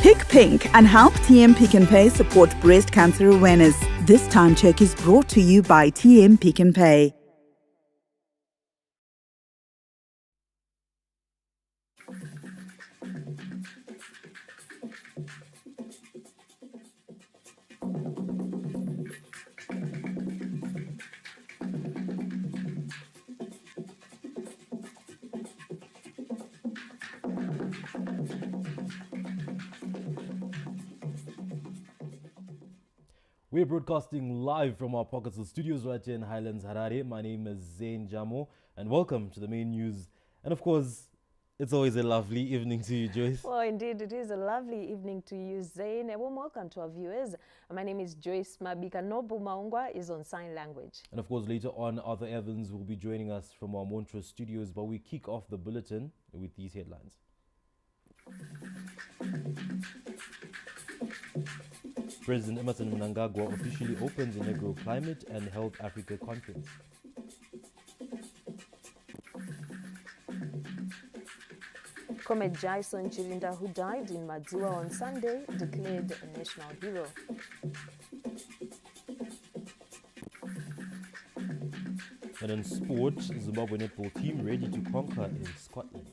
Pick Pink and help TM Pick and Pay support breast cancer awareness. This time check is brought to you by TM Pick and Pay. We're broadcasting live from our Pockets studios right here in Highlands, Harare. My name is Zain Jamo, and welcome to the main news. And of course, it's always a lovely evening to you, Joyce. Well, indeed, it is a lovely evening to you, Zain. A warm welcome to our viewers. My name is Joyce Mabika. Nobu Maungwa is on sign language. And of course, later on, Arthur Evans will be joining us from our Montrose studios, but we kick off the bulletin with these headlines. President Emmerson Mnangagwa officially opens the Negro Climate and Health Africa Conference. Comrade Jason Chirinda, who died in Madziwa on Sunday, declared a national hero. And in sport, Zimbabwe netball team ready to conquer in Scotland.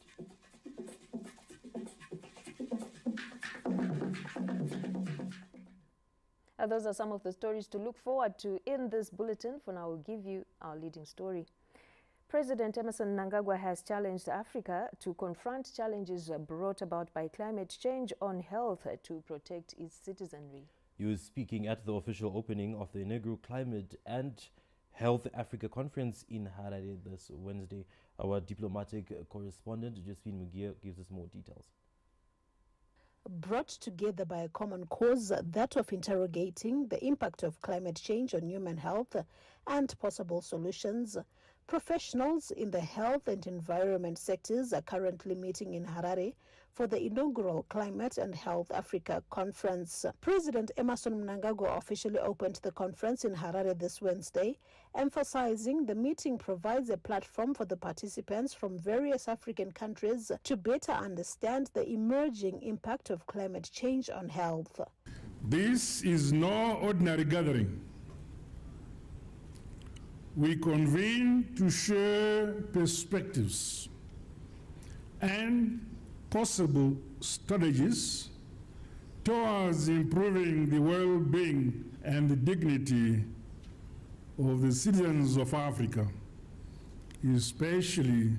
Those are some of the stories to look forward to in this bulletin. For now, we'll give you our leading story. President Emmerson Mnangagwa has challenged Africa to confront challenges brought about by climate change on health to protect its citizenry. He was speaking at the official opening of the Negro Climate and Health Africa Conference in Harare this Wednesday. Our diplomatic correspondent, Josephine Mugia, gives us more details. Brought together by a common cause, that of interrogating the impact of climate change on human health and possible solutions, professionals in the health and environment sectors are currently meeting in Harare for the inaugural Climate and Health Africa Conference. President Emmerson Mnangagwa officially opened the conference in Harare this Wednesday, emphasizing the meeting provides a platform for the participants from various African countries to better understand the emerging impact of climate change on health. This is no ordinary gathering. We convene to share perspectives and possible strategies towards improving the well-being and the dignity of the citizens of Africa, especially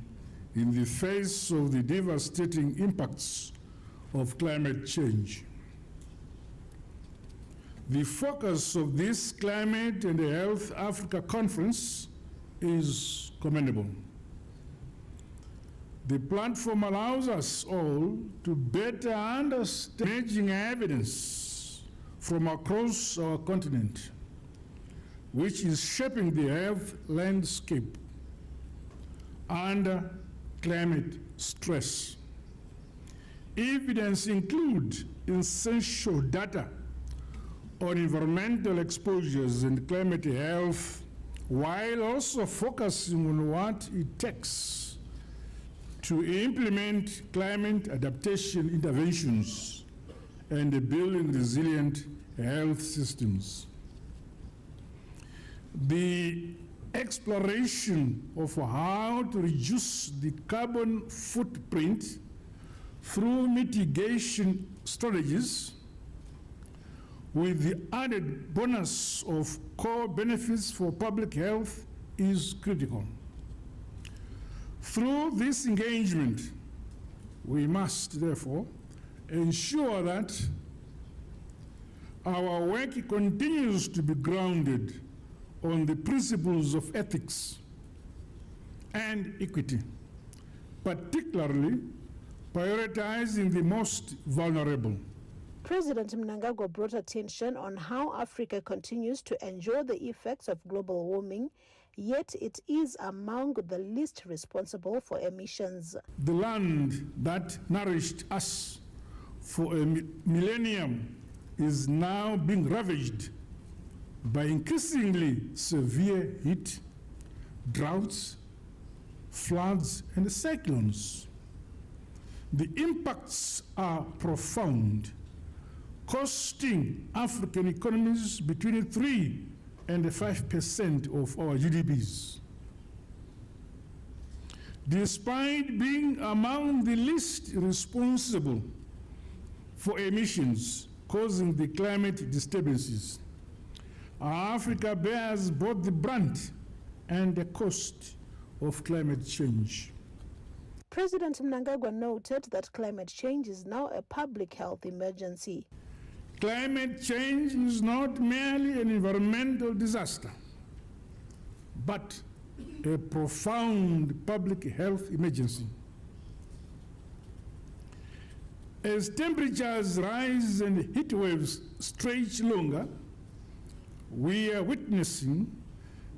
in the face of the devastating impacts of climate change. The focus of this Climate and Health Africa Conference is commendable. The platform allows us all to better understand emerging evidence from across our continent, which is shaping the health landscape under climate stress. Evidence includes essential data on environmental exposures and climate health, while also focusing on what it takes to implement climate adaptation interventions and building resilient health systems. The exploration of how to reduce the carbon footprint through mitigation strategies with the added bonus of core benefits for public health is critical. Through this engagement, we must therefore ensure that our work continues to be grounded on the principles of ethics and equity, particularly prioritizing the most vulnerable. President Mnangagwa brought attention on how Africa continues to endure the effects of global warming, yet it is among the least responsible for emissions. The land that nourished us for a millennium is now being ravaged by increasingly severe heat, droughts, floods, and cyclones. The impacts are profound costing African economies between 3 and 5% of our GDPs. Despite being among the least responsible for emissions causing the climate disturbances, Africa bears both the brunt and the cost of climate change. President Mnangagwa noted that climate change is now a public health emergency. Climate change is not merely an environmental disaster, but a profound public health emergency. As temperatures rise and heat waves stretch longer, we are witnessing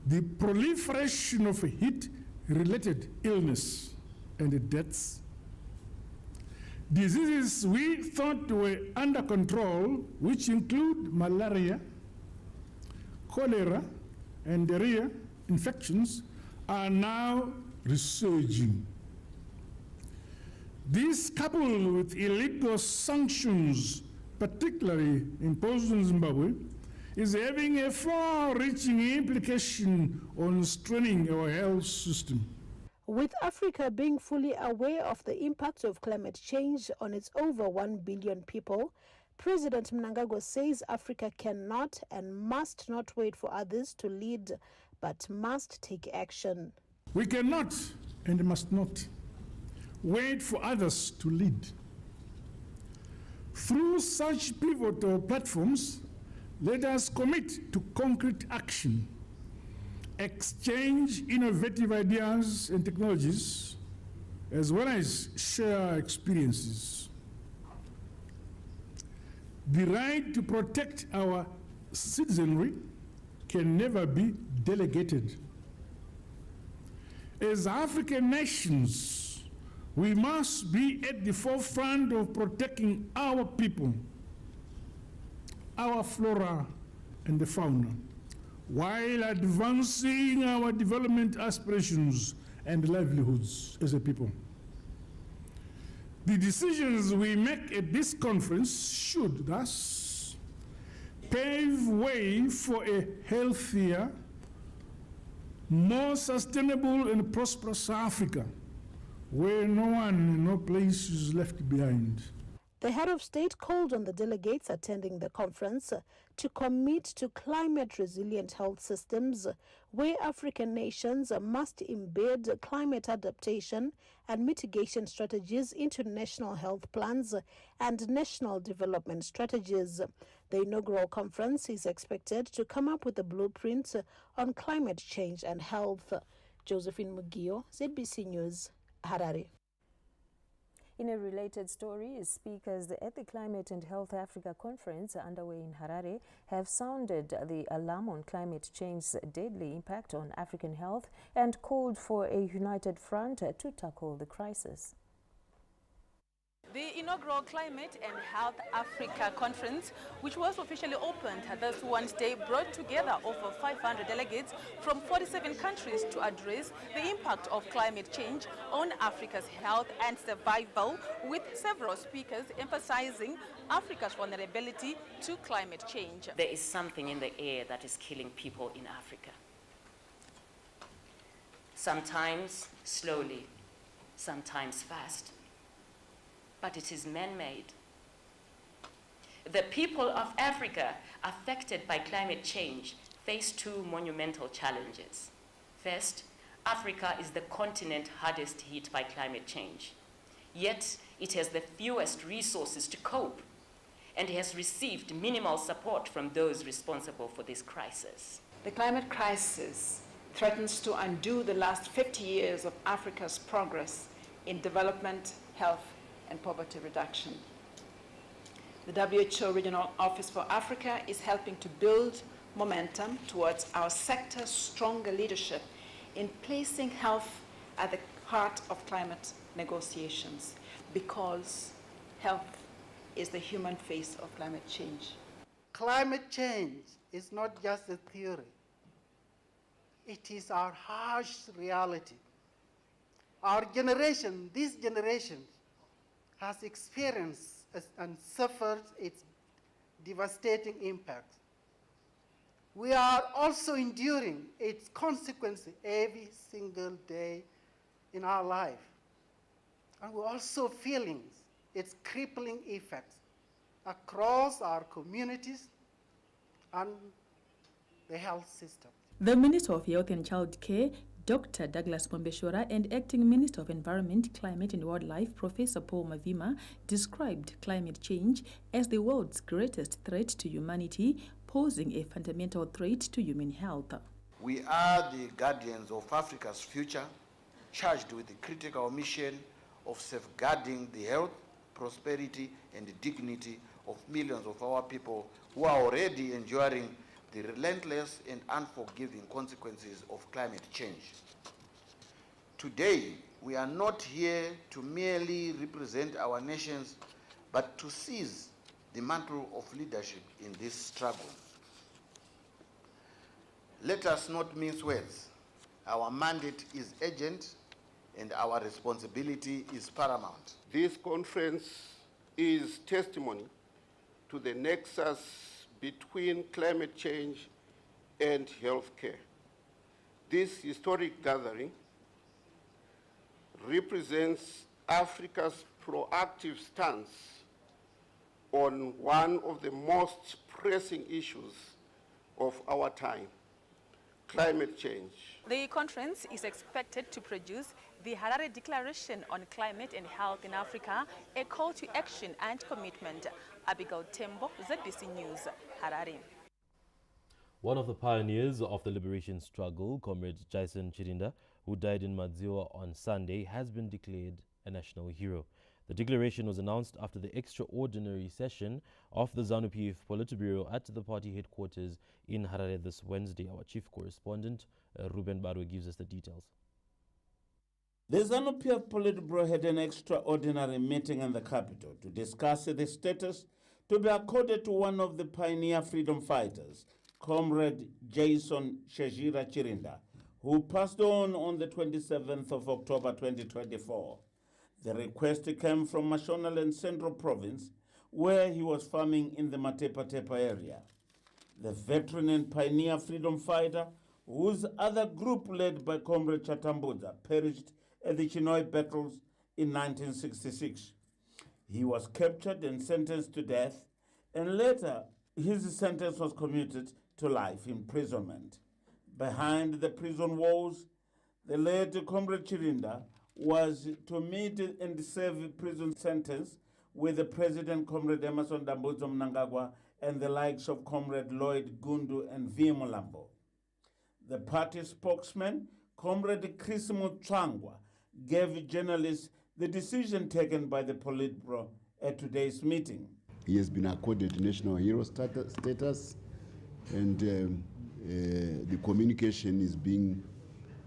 the proliferation of heat-related illness and deaths. Diseases we thought were under control, which include malaria, cholera, and diarrhea infections, are now resurging. This, coupled with illegal sanctions, particularly imposed in Zimbabwe, is having a far-reaching implication on straining our health system. With Africa being fully aware of the impact of climate change on its over 1 billion people, President Mnangagwa says Africa cannot and must not wait for others to lead, but must take action. We cannot and must not wait for others to lead. Through such pivotal platforms, let us commit to concrete action, exchange innovative ideas and technologies, as well as share experiences. The right to protect our citizenry can never be delegated. As African nations, we must be at the forefront of protecting our people, our flora and the fauna, while advancing our development aspirations and livelihoods as a people. The decisions we make at this conference should thus pave way for a healthier, more sustainable and prosperous Africa, where no one and no place is left behind. The head of state called on the delegates attending the conference to commit to climate-resilient health systems, where African nations must embed climate adaptation and mitigation strategies into national health plans and national development strategies. The inaugural conference is expected to come up with a blueprint on climate change and health. Josephine Mugio, ZBC News, Harare. In a related story, speakers at the Climate and Health Africa Conference underway in Harare have sounded the alarm on climate change's deadly impact on African health and called for a united front to tackle the crisis. The inaugural Climate and Health Africa Conference, which was officially opened this Wednesday, brought together over 500 delegates from 47 countries to address the impact of climate change on Africa's health and survival, with several speakers emphasizing Africa's vulnerability to climate change. There is something in the air that is killing people in Africa. Sometimes slowly, sometimes fast. But it is man-made. The people of Africa affected by climate change face two monumental challenges. First, Africa is the continent hardest hit by climate change. Yet, it has the fewest resources to cope and has received minimal support from those responsible for this crisis. The climate crisis threatens to undo the last 50 years of Africa's progress in development, health, and poverty reduction. The WHO Regional Office for Africa is helping to build momentum towards our sector's stronger leadership in placing health at the heart of climate negotiations, because health is the human face of climate change. Climate change is not just a theory. It is our harsh reality. Our generation, this generation, has experienced and suffered its devastating impacts. We are also enduring its consequences every single day in our life. And we're also feeling its crippling effects across our communities and the health system. The Minister of Health and Child Care, Dr. Douglas Pombeshora, and Acting Minister of Environment, Climate and Wildlife, Professor Paul Mavima, described climate change as the world's greatest threat to humanity, posing a fundamental threat to human health. We are the guardians of Africa's future, charged with the critical mission of safeguarding the health, prosperity, and dignity of millions of our people who are already enduring the relentless and unforgiving consequences of climate change. Today, we are not here to merely represent our nations, but to seize the mantle of leadership in this struggle. Let us not mince words. Our mandate is urgent and our responsibility is paramount. This conference is testimony to the nexus between climate change and healthcare. This historic gathering represents Africa's proactive stance on one of the most pressing issues of our time, climate change. The conference is expected to produce the Harare Declaration on Climate and Health in Africa, a call to action and commitment. Abigail Tembo, ZBC News, Harare. One of the pioneers of the liberation struggle, Comrade Jason Chirinda, who died in Madziwa on Sunday, has been declared a national hero. The declaration was announced after the extraordinary session of the ZANU-PF Politburo at the party headquarters in Harare this Wednesday. Our chief correspondent, Ruben Barwe, gives us the details. The ZANU-PF Politburo had an extraordinary meeting in the capital to discuss the status to be accorded to one of the pioneer freedom fighters, Comrade Jason Shejira Chirinda, who passed on the 27th of October 2024. The request came from Mashonaland Central Province, where he was farming in the Matepa-Tepa area. The veteran and pioneer freedom fighter, whose other group led by Comrade Chatambuza perished at the Chinhoyi battles in 1966. He was captured and sentenced to death, and later his sentence was commuted to life imprisonment. Behind the prison walls, the late Comrade Chirinda was to meet and serve a prison sentence with the President Comrade Emmerson Dambudzo Mnangagwa and the likes of Comrade Lloyd Gundu and V. Mulambo. The party spokesman, Comrade Chris Mutswangwa, gave journalists the decision taken by the Politburo at today's meeting. He has been accorded national hero status, and the communication is being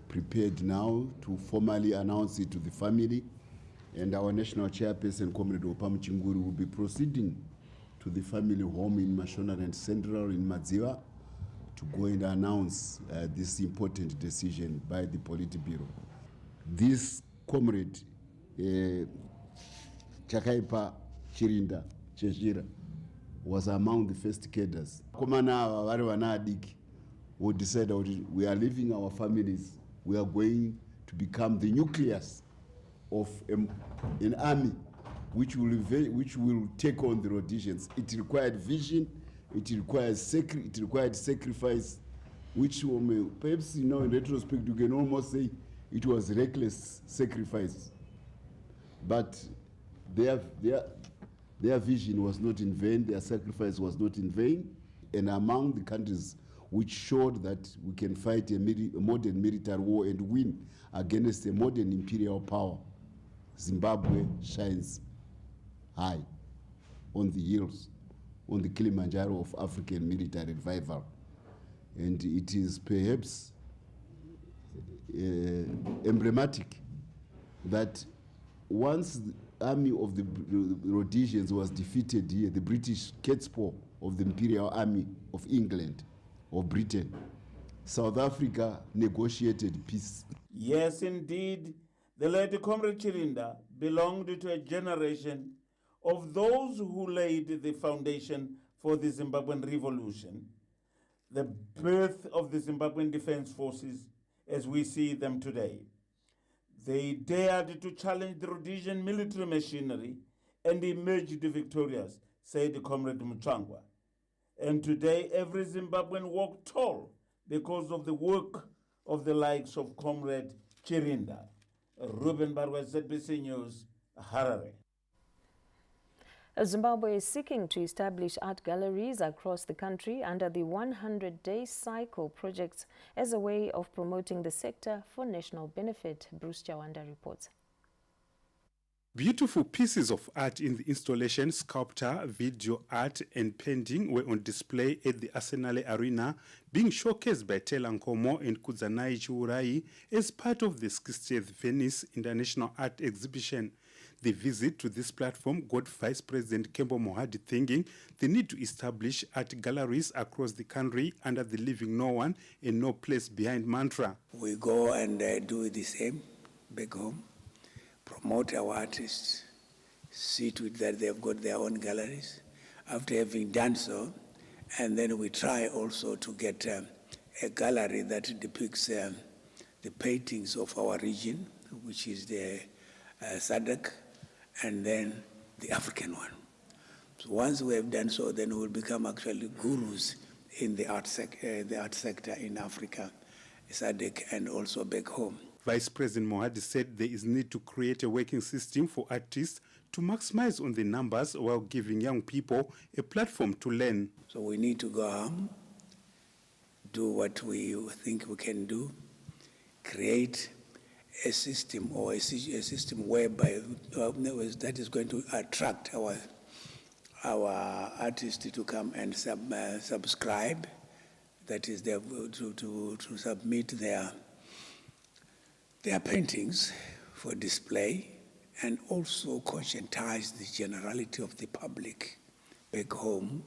prepared now to formally announce it to the family, and our national chairperson, Comrade Opamu Chinguru, will be proceeding to the family home in Mashonaland Central in Madziwa to go and announce this important decision by the Politburo. This comrade, Chakaipa Chirinda Cheshira, was among the first cadres. Who decided we are leaving our families, we are going to become the nucleus of an army which will take on the Rhodesians. It required vision, it required sacrifice, which perhaps in retrospect you can almost say it was reckless sacrifice. But their vision was not in vain, their sacrifice was not in vain, and among the countries which showed that we can fight a modern military war and win against a modern imperial power, Zimbabwe shines high on the hills, on the Kilimanjaro of African military revival. And it is perhaps emblematic that once the army of the Rhodesians was defeated here, the British Catspaw of the Imperial Army of England, of Britain, South Africa negotiated peace. Yes, indeed, the late Comrade Chirinda belonged to a generation of those who laid the foundation for the Zimbabwean revolution, the birth of the Zimbabwean Defense Forces as we see them today. They dared to challenge the Rhodesian military machinery and emerged victorious, said Comrade Muchangwa. And today, every Zimbabwean walked tall because of the work of the likes of Comrade Chirinda. Ruben Barwa, ZBC News, Harare. Zimbabwe is seeking to establish art galleries across the country under the 100-day cycle projects as a way of promoting the sector for national benefit. Bruce Chawanda reports. Beautiful pieces of art in the installation, sculpture, video art and painting were on display at the Arsenale Arena, being showcased by Tela Nkomo and Kudzanai Chiurai as part of the 60th Venice International Art Exhibition. The visit to this platform got Vice President Kembo Mohadi thinking the need to establish art galleries across the country under the Leaving No One and No Place Behind mantra. We go and do the same back home. Promote our artists, see to it that they've got their own galleries. After having done so, and then we try also to get a gallery that depicts the paintings of our region, which is the SADC, and then the African one. So once we have done so, then we'll become actually gurus in the art sector in Africa, SADC, and also back home. Vice President Mohadi said there is need to create a working system for artists to maximize on the numbers while giving young people a platform to learn. So we need to go home, do what we think we can do, create a system or a system whereby that is going to attract our artists to come and subscribe, that is to submit their paintings for display, and also conscientize the generality of the public back home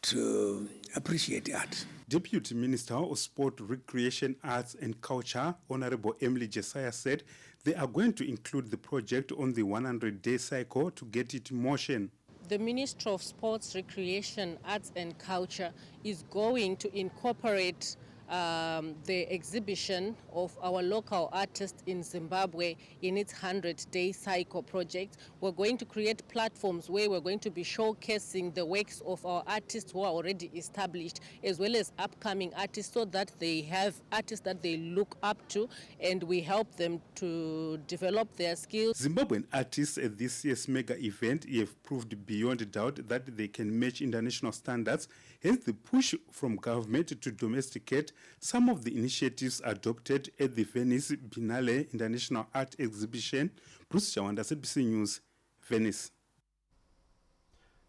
to appreciate art. Deputy Minister of Sport, Recreation, Arts and Culture, Honorable Emily Jesiah, said they are going to include the project on the 100-day cycle to get it in motion. The Ministry of Sports, Recreation, Arts and Culture is going to incorporate the exhibition of our local artists in Zimbabwe in its 100-day cycle project. We're going to create platforms where we're going to be showcasing the works of our artists who are already established, as well as upcoming artists, so that they have artists that they look up to, and we help them to develop their skills. Zimbabwean artists at this year's mega event have proved beyond a doubt that they can match international standards, hence the push from government to domesticate some of the initiatives adopted at the Venice Biennale International Art Exhibition. Bruce Chawanda, ZBC News, Venice.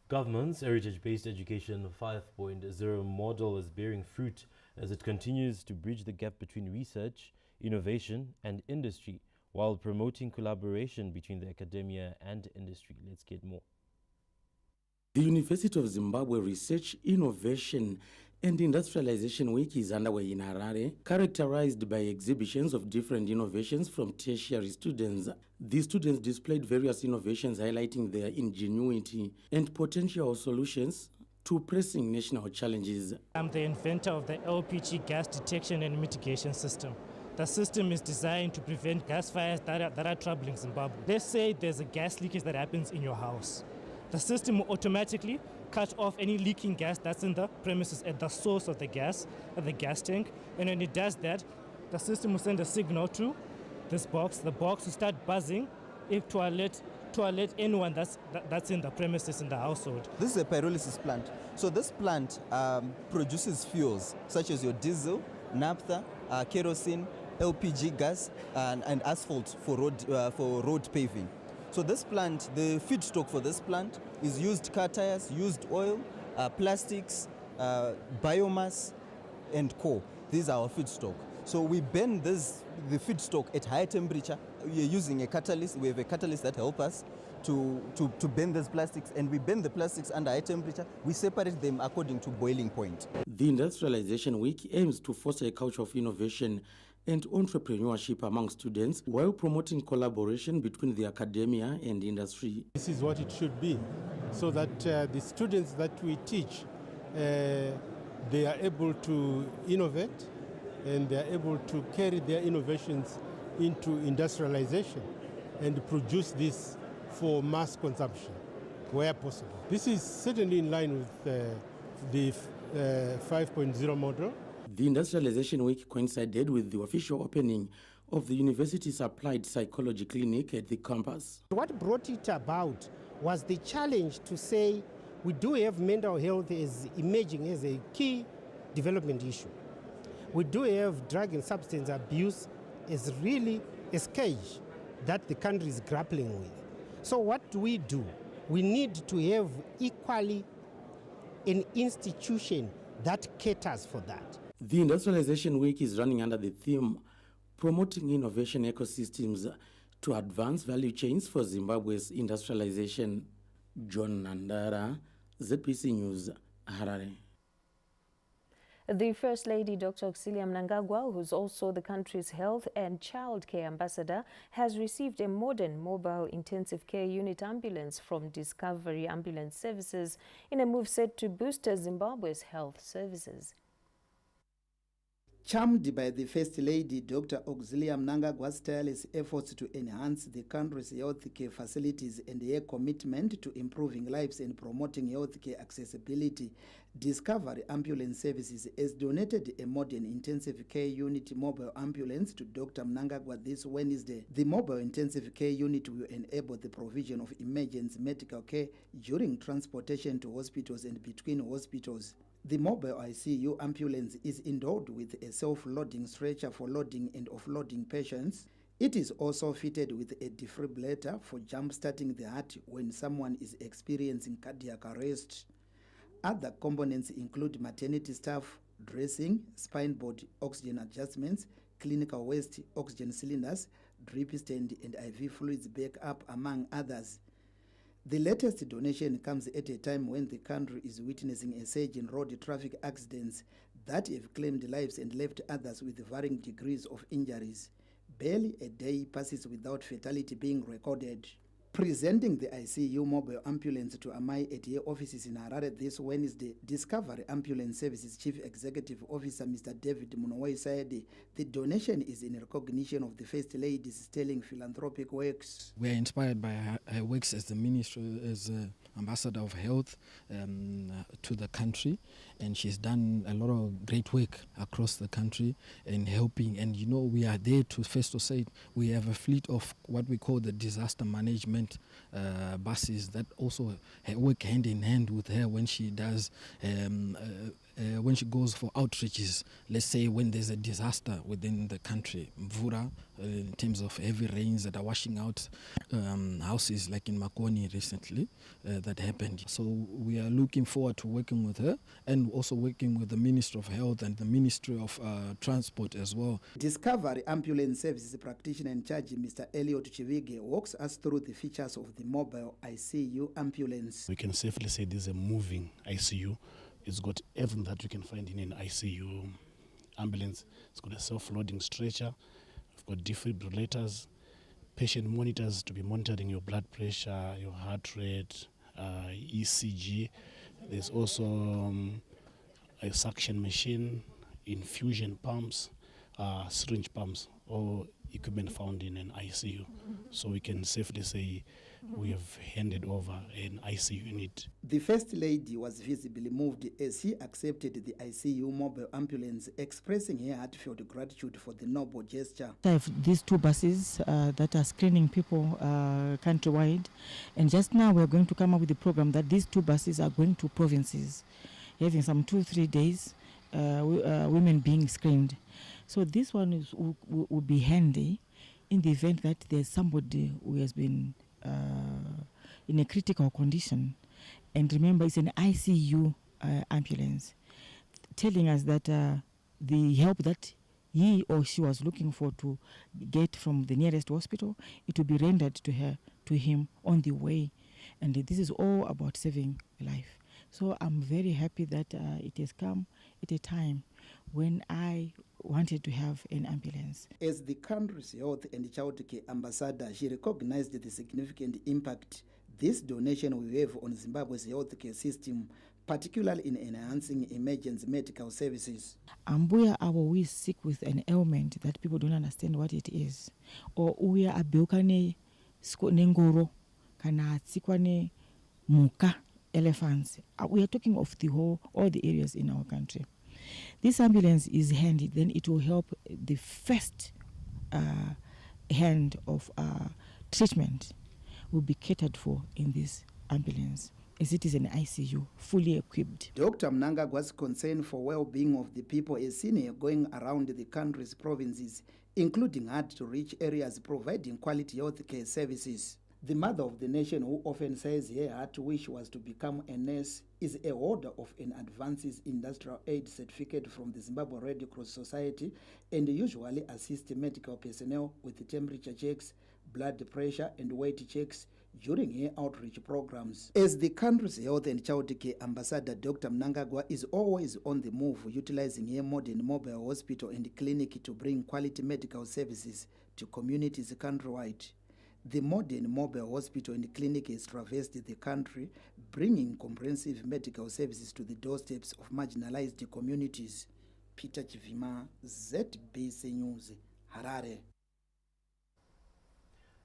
Government's heritage-based education 5.0 model is bearing fruit as it continues to bridge the gap between research, innovation and industry while promoting collaboration between the academia and industry. Let's get more. The University of Zimbabwe Research, Innovation and Industrialization Week is underway in Harare, characterized by exhibitions of different innovations from tertiary students. The students displayed various innovations highlighting their ingenuity and potential solutions to pressing national challenges. I'm the inventor of the LPG gas detection and mitigation system. The system is designed to prevent gas fires that are troubling Zimbabwe. Let's say there's a gas leakage that happens in your house. The system will automatically cut off any leaking gas that's in the premises at the source of the gas, at the gas tank. And when it does that, the system will send a signal to this box. The box will start buzzing to alert anyone that's in the premises, in the household. This is a pyrolysis plant. So this plant produces fuels such as your diesel, naphtha, kerosene, LPG gas, and asphalt for road paving. So this plant, the feedstock for this plant is used car tires, used oil, plastics, biomass, and coal. These are our feedstock. So we burn the feedstock at high temperature. We are using a catalyst. We have a catalyst that helps us to burn these plastics, and we burn the plastics under high temperature. We separate them according to boiling point. The Industrialization Week aims to foster a culture of innovation and entrepreneurship among students while promoting collaboration between the academia and industry. This is what it should be. so that the students that we teach, they are able to innovate and they are able to carry their innovations into industrialization and produce this for mass consumption where possible. This is certainly in line with the 5.0 model. The Industrialization Week coincided with the official opening of the university's applied psychology clinic at the campus. What brought it about was the challenge to say we do have mental health as emerging as a key development issue. We do have drug and substance abuse as really a scourge that the country is grappling with. So what do? We need to have equally an institution that caters for that. The Industrialization Week is running under the theme Promoting Innovation Ecosystems to Advance Value Chains for Zimbabwe's Industrialization. John Nandara, ZPC News, Harare. The First Lady, Dr. Auxilia Mnangagwa, who's also the country's health and child care ambassador, has received a modern mobile intensive care unit ambulance from Discovery Ambulance Services in a move set to boost Zimbabwe's health services. Charmed by the First Lady, Dr. Auxilia Mnangagwa's tireless efforts to enhance the country's healthcare facilities and her commitment to improving lives and promoting healthcare accessibility, Discovery Ambulance Services has donated a modern intensive care unit mobile ambulance to Dr. Mnangagwa this Wednesday. The mobile intensive care unit will enable the provision of emergency medical care during transportation to hospitals and between hospitals. The mobile ICU ambulance is endowed with a self-loading stretcher for loading and offloading patients. It is also fitted with a defibrillator for jump-starting the heart when someone is experiencing cardiac arrest. Other components include maternity staff, dressing, spine board oxygen adjustments, clinical waste oxygen cylinders, drip stand and IV fluids backup, among others. The latest donation comes at a time when the country is witnessing a surge in road traffic accidents that have claimed lives and left others with varying degrees of injuries. Barely a day passes without fatality being recorded. Presenting the ICU mobile ambulance to Amai at her offices in Harare this Wednesday, Discovery Ambulance Services Chief Executive Officer Mr. David Munowai said the donation is in recognition of the First Lady's sterling philanthropic works. We are inspired by her works as the Minister, as Ambassador of Health to the country, and she's done a lot of great work across the country in helping. And you know, we are there to first to say we have a fleet of what we call the disaster management buses that also work hand in hand with her when she does when she goes for outreaches. Let's say when there's a disaster within the country, Mvura, in terms of heavy rains that are washing out houses, like in Makoni recently, that happened. So we are looking forward to working with her and also working with the Ministry of Health and the Ministry of Transport as well. Discovery Ambulance Services practitioner in charge, Mr. Elliot Chivige, walks us through the features of the mobile ICU ambulance. We can safely say this is a moving ICU. It's got everything that you can find in an ICU ambulance. It's got a self-loading stretcher. We've got defibrillators, patient monitors to be monitoring your blood pressure, your heart rate, ECG. There's also a suction machine, infusion pumps, syringe pumps, all equipment found in an ICU. So we can safely say we have handed over an ICU unit. The First Lady was visibly moved as she accepted the ICU mobile ambulance, expressing her heartfelt gratitude for the noble gesture. I have these two buses that are screening people countrywide, and just now we're going to come up with a program that these two buses are going to provinces, having some 2-3 days, women being screened. So this one will be handy in the event that there's somebody who has been in a critical condition. And remember, it's an ICU ambulance, telling us that the help that he or she was looking for to get from the nearest hospital, it will be rendered to her, to him on the way. And this is all about saving life. So I'm very happy that it has come at a time when I wanted to have an ambulance. As the country's health and child care ambassador, she recognized the significant impact this donation will have on Zimbabwe's healthcare system, particularly in enhancing emergency medical services. Ambuya are always sick with an ailment that people don't understand what it is. Or uya abeukane nengoro kana atsikwane muka elephants. We are talking of all the areas in our country. This ambulance is handy, then it will help the first hand of treatment will be catered for in this ambulance, as it is an ICU, fully equipped. Dr. Mnangagwa's concern for well-being of the people is seen going around the country's provinces, including hard-to-reach areas providing quality health care services. The mother of the nation, who often says her heart wish was to become a nurse, is a holder of an Advances Industrial Aid certificate from the Zimbabwe Red Cross Society and usually assists medical personnel with temperature checks, blood pressure and weight checks during her outreach programs. As the country's health and child care ambassador, Dr. Mnangagwa is always on the move, utilizing her modern mobile hospital and clinic to bring quality medical services to communities countrywide. The modern mobile hospital and clinic has traversed the country, bringing comprehensive medical services to the doorsteps of marginalized communities. Peter Chivima, ZBC News, Harare.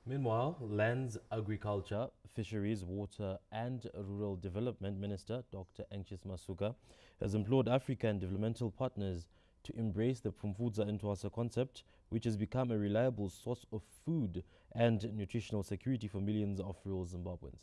Meanwhile, Lands, Agriculture, Fisheries, Water and Rural Development Minister Dr. Anxious Masuka has implored African developmental partners to embrace the Pfumvudza Ntwasa concept, which has become a reliable source of food and nutritional security for millions of rural Zimbabweans.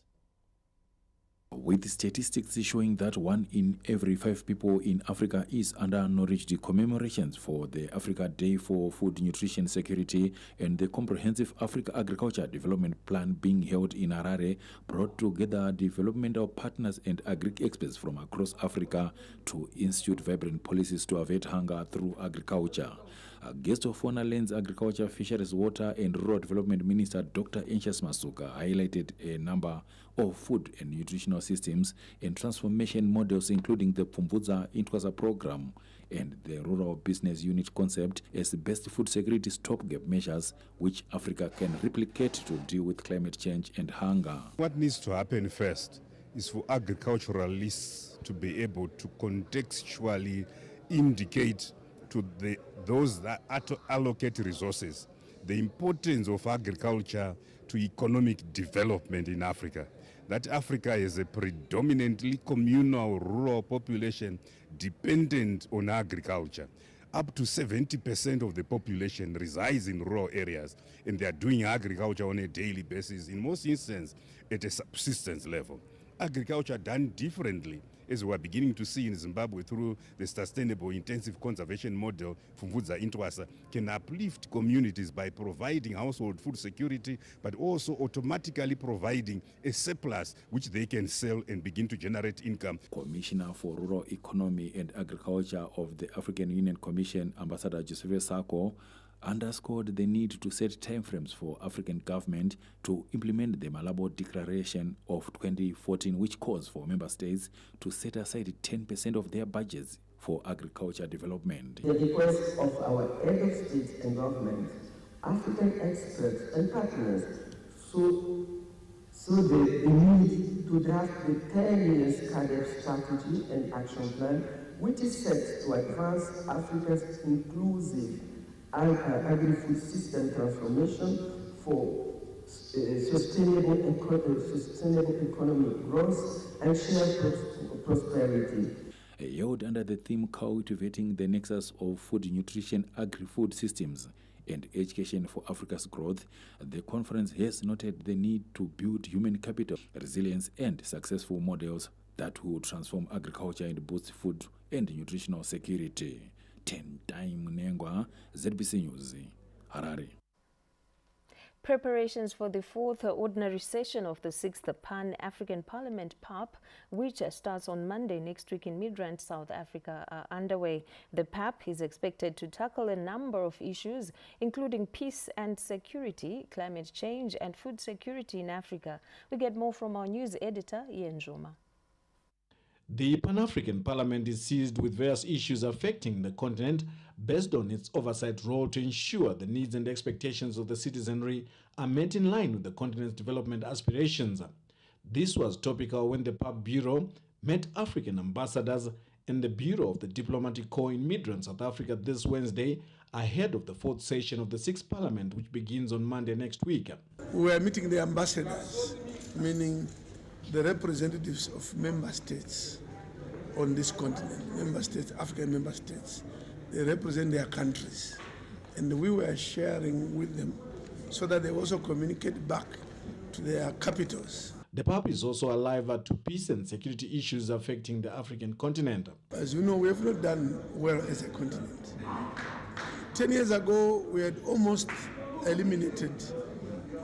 With statistics showing that 1 in every 5 people in Africa is undernourished, commemorations for the Africa Day for Food Nutrition Security and the Comprehensive Africa Agriculture Development Plan being held in Harare brought together developmental partners and agri-experts from across Africa to institute vibrant policies to avert hunger through agriculture. A guest of honor, Lands, Agriculture, Fisheries, Water and Rural Development Minister Dr. Anxious Masuka highlighted a number of food and nutritional systems and transformation models, including the Pfumvudza Ntwasa program and the Rural Business Unit concept as the best food security stopgap measures which Africa can replicate to deal with climate change and hunger. What needs to happen first is for agriculturalists to be able to contextually indicate to those that allocate resources the importance of agriculture to economic development in Africa. That Africa is a predominantly communal rural population dependent on agriculture. Up to 70% of the population resides in rural areas and they are doing agriculture on a daily basis, in most instances at a subsistence level. Agriculture done differently, as we are beginning to see in Zimbabwe through the sustainable intensive conservation model, Pfumvudza Ntwasa, can uplift communities by providing household food security, but also automatically providing a surplus which they can sell and begin to generate income. Commissioner for Rural Economy and Agriculture of the African Union Commission, Ambassador Joseph Sako, underscored the need to set timeframes for African government to implement the Malabo Declaration of 2014, which calls for member states to set aside 10% of their budgets for agriculture development. The request of our head of state and government, African experts and partners, so the need to draft the 10 years CADEP strategy and action plan, which is set to advance Africa's inclusive agri-food system transformation for sustainable economic growth and shared prosperity. Held under the theme Cultivating the Nexus of Food, Nutrition, Agri-Food Systems and Education for Africa's Growth, the conference has noted the need to build human capital, resilience and successful models that will transform agriculture and boost food and nutritional security. 10 Time Nengwa, ZBC News, Harare. Preparations for the 4th ordinary session of the 6th Pan-African Parliament PAP, which starts on Monday next week in Midrand, South Africa, are underway. The PAP is expected to tackle a number of issues, including peace and security, climate change and food security in Africa. We get more from our news editor, Ian Joma. The Pan-African Parliament is seized with various issues affecting the continent based on its oversight role to ensure the needs and expectations of the citizenry are met in line with the continent's development aspirations. This was topical when the PAP Bureau met African ambassadors and the Bureau of the Diplomatic Corps in Midrand, South Africa this Wednesday, ahead of the fourth session of the 6th Parliament, which begins on Monday next week. We are meeting the ambassadors, meaning the representatives of member states on this continent, member states, African member states. They represent their countries. And we were sharing with them so that they also communicate back to their capitals. The PAP is also alive to peace and security issues affecting the African continent. As you know, we have not done well as a continent. 10 years ago, we had almost eliminated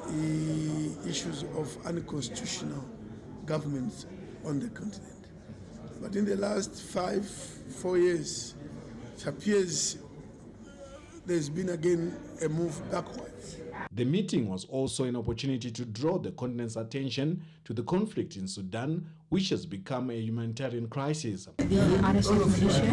the issues of unconstitutional governments on the continent. But in the last 4 years, it appears there's been again a move backwards. The meeting was also an opportunity to draw the continent's attention to the conflict in Sudan, which has become a humanitarian crisis. The RSF militia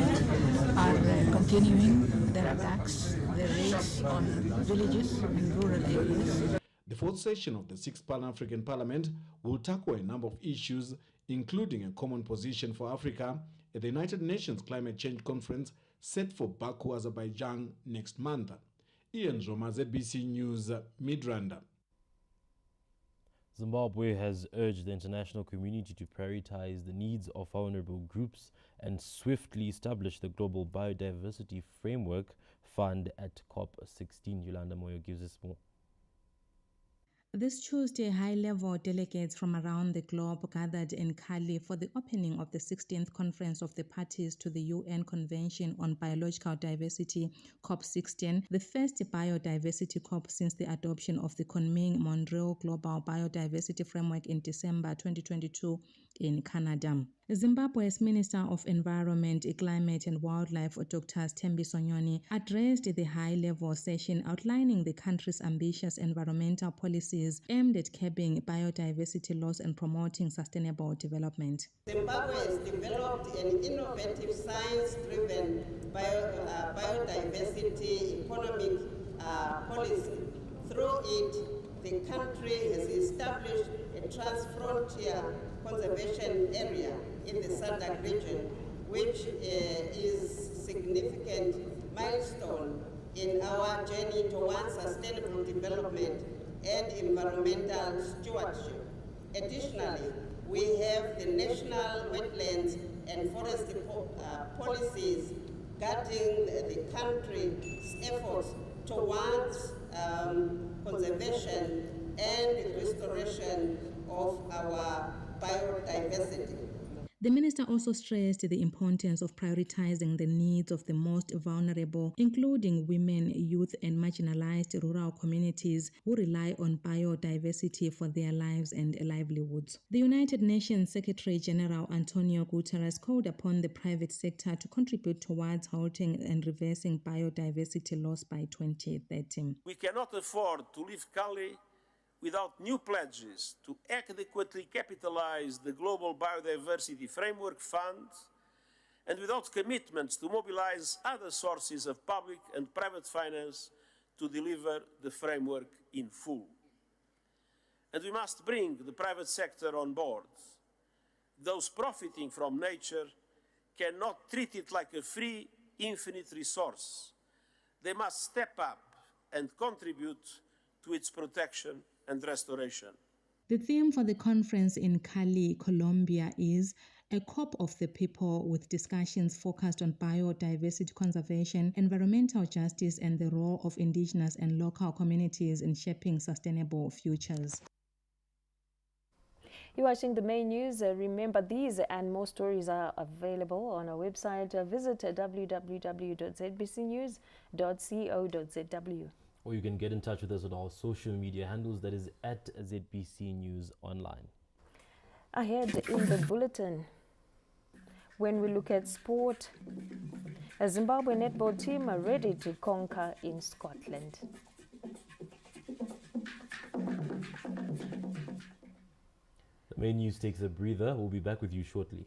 are continuing their attacks, their raids on villages and rural areas. The fourth session of the 6th Pan-African Parliament will tackle a number of issues, including a common position for Africa at the United Nations Climate Change Conference set for Baku, Azerbaijan next month. Ian Zoma, ZBC News, Midrand. Zimbabwe has urged the international community to prioritize the needs of vulnerable groups and swiftly establish the Global Biodiversity Framework Fund at COP16. Yolanda Moyo gives us more. This Tuesday, high-level delegates from around the globe gathered in Cali for the opening of the 16th Conference of the Parties to the UN Convention on Biological Diversity, COP16, the first biodiversity COP since the adoption of the Kunming-Monroe Global Biodiversity Framework in December 2022 in Canada. Zimbabwe's Minister of Environment, Climate and Wildlife, Dr. Thembi Sonyoni, addressed the high-level session outlining the country's ambitious environmental policies aimed at curbing biodiversity loss and promoting sustainable development. Zimbabwe has developed an innovative science-driven biodiversity economic policy. Through it, the country has established a transfrontier conservation area in the SADC region, which is a significant milestone in our journey towards sustainable development and environmental stewardship. Additionally, we have the national wetlands and forest policies guiding the country's efforts towards conservation and restoration of our biodiversity. The minister also stressed the importance of prioritizing the needs of the most vulnerable, including women, youth, and marginalized rural communities who rely on biodiversity for their lives and livelihoods. The United Nations Secretary General Antonio Guterres called upon the private sector to contribute towards halting and reversing biodiversity loss by 2030. We cannot afford to leave Cali without new pledges to adequately capitalize the Global Biodiversity Framework Fund and without commitments to mobilize other sources of public and private finance to deliver the framework in full. And we must bring the private sector on board. Those profiting from nature cannot treat it like a free, infinite resource. They must step up and contribute to its protection and restoration. The theme for the conference in Cali, Colombia is a COP of the people, with discussions focused on biodiversity conservation, environmental justice, and the role of indigenous and local communities in shaping sustainable futures. You're watching the main news. Remember, these and more stories are available on our website. Visit www.zbcnews.co.zw. Or you can get in touch with us on our social media handles, that is at ZBC News Online. Ahead in the bulletin, when we look at sport, a Zimbabwe netball team are ready to conquer in Scotland. The main news takes a breather. We'll be back with you shortly.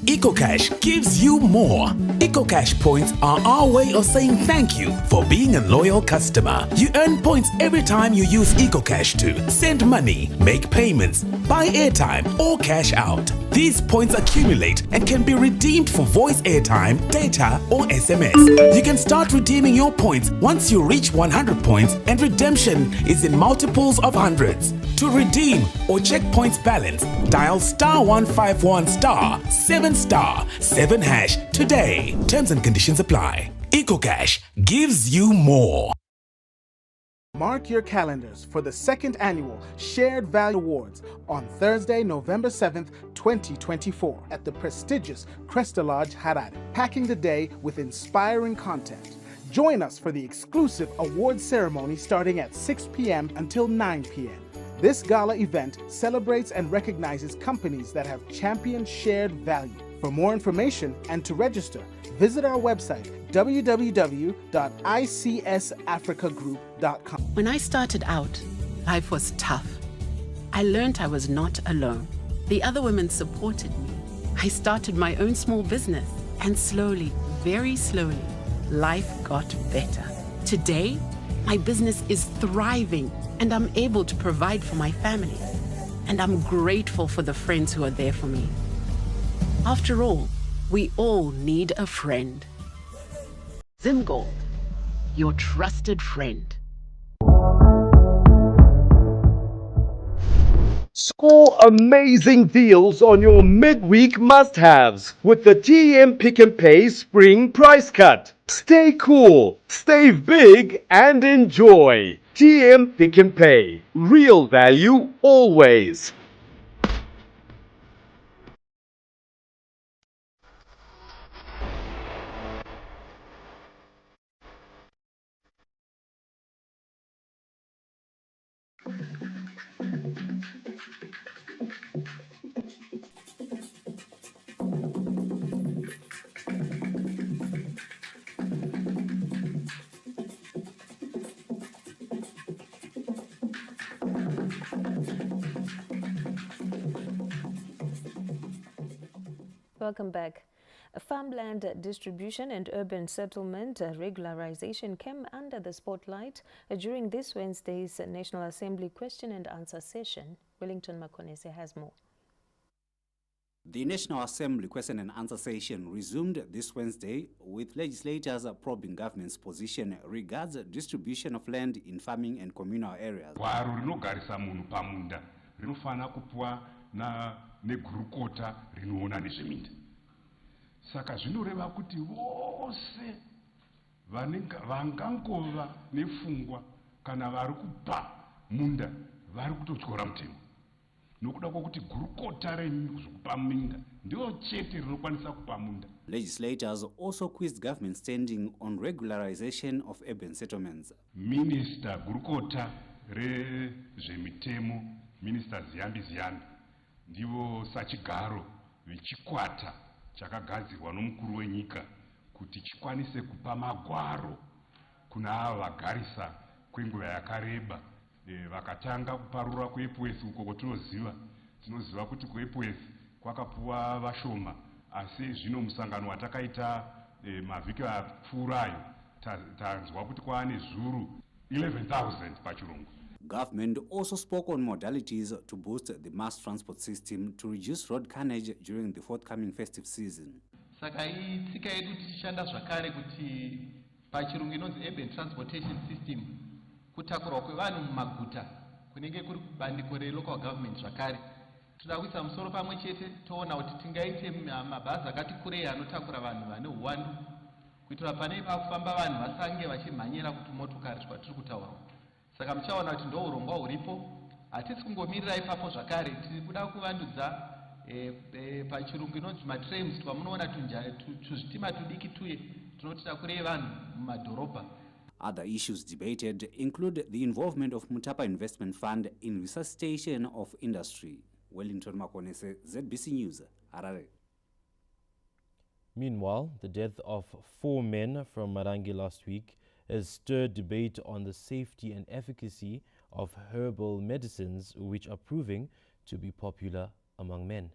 EcoCash gives you more. EcoCash points are our way of saying thank you for being a loyal customer. You earn points every time you use EcoCash to send money, make payments, buy airtime, or cash out. These points accumulate and can be redeemed for voice airtime, data, or SMS. You can start redeeming your points once you reach 100 points, and redemption is in multiples of hundreds. To redeem or check points balance, dial *151 *7 hash today. Terms and conditions apply. EcoCash gives you more. Mark your calendars for the 2nd annual Shared Value Awards on Thursday, November 7th, 2024 at the prestigious Cresta Lodge, Harare, packing the day with inspiring content. Join us for the exclusive award ceremony starting at 6 p.m. until 9 p.m. This gala event celebrates and recognizes companies that have championed shared value. For more information and to register, visit our website www.icsafricagroup.com. When I started out, life was tough. I learned I was not alone. The other women supported me. I started my own small business, and slowly, very slowly, life got better. Today, my business is thriving, and I'm able to provide for my family. And I'm grateful for the friends who are there for me. After all, we all need a friend. Zimgold, your trusted friend. Score amazing deals on your midweek must-haves with the TM Pick and Pay Spring Price Cut. Stay cool, save big, and enjoy. TM Pick and Pay. Real value always. Welcome back. Farmland distribution and urban settlement regularization came under the spotlight during this Wednesday's National Assembly question and answer session. Wellington Makonese has more. The National Assembly question and answer session resumed this Wednesday with legislators probing government's position regards distribution of land in farming and communal areas. Gwaro rinogarisa munhu pamunda rinofana kupuwa negurukota rinoona nezveminda. Saka zvinoreva kuti vose vangangova nefungwa kana vari kupa munda vari kutotyora mutemo. Nokuda kwokuti gurukota rekupa minda ndio chete rinokwanisa kupa munda. Legislators also quizzed government standing on regularization of urban settlements. Minister gurukota rezvemitemo, Minister Ziyambi ndivo sachigaro vechikwata chakagadzirwa nomukuru wenyika kuti chikwanise kupa magwaro kuna ava vagarisa kwenguva yakareba. Vakatanga kuparura kuEPWES uko kwatinoziva kuti kuEPWES kwakapuwa vashoma, asi zvino musangano watakaita mavhiki apfuurayo tanzwa kuti kwaane zviuru 11,000 pachirungu. Government also spoke on modalities to boost the mass transport system to reduce road carnage during the forthcoming festive season. Saka itsika yedu tichishanda zvakare kuti pachirungu inonzi urban transportation system, kutakurwa kwevanhu mumaguta kunenge kuri kubandiko relocal government zvakare. Toda kuisa musoro pamwe chete toona kuti tingaite mabhazi akati kurei anotakura vanhu vane uwandu kuitira pane pakufamba vanhu vasange vachimhanyira kuti motokari kwatiri kutaura. Saka muchaona kuti ndo urongwa huripo. Hatisi kungomirira ipapo zvakare, tiri kuda kuvandudza pachirungu inonzi matrams, pamunoona tuzvitima tudiki tuye tunoti takurei vanhu mumadhorobha. Other issues debated include the involvement of Mutapa Investment Fund in resuscitation of industry. Wellington Makonese, ZBC News, Harare. Meanwhile, the death of 4 men from Marangi last week has stirred debate on the safety and efficacy of herbal medicines, which are proving to be popular among men.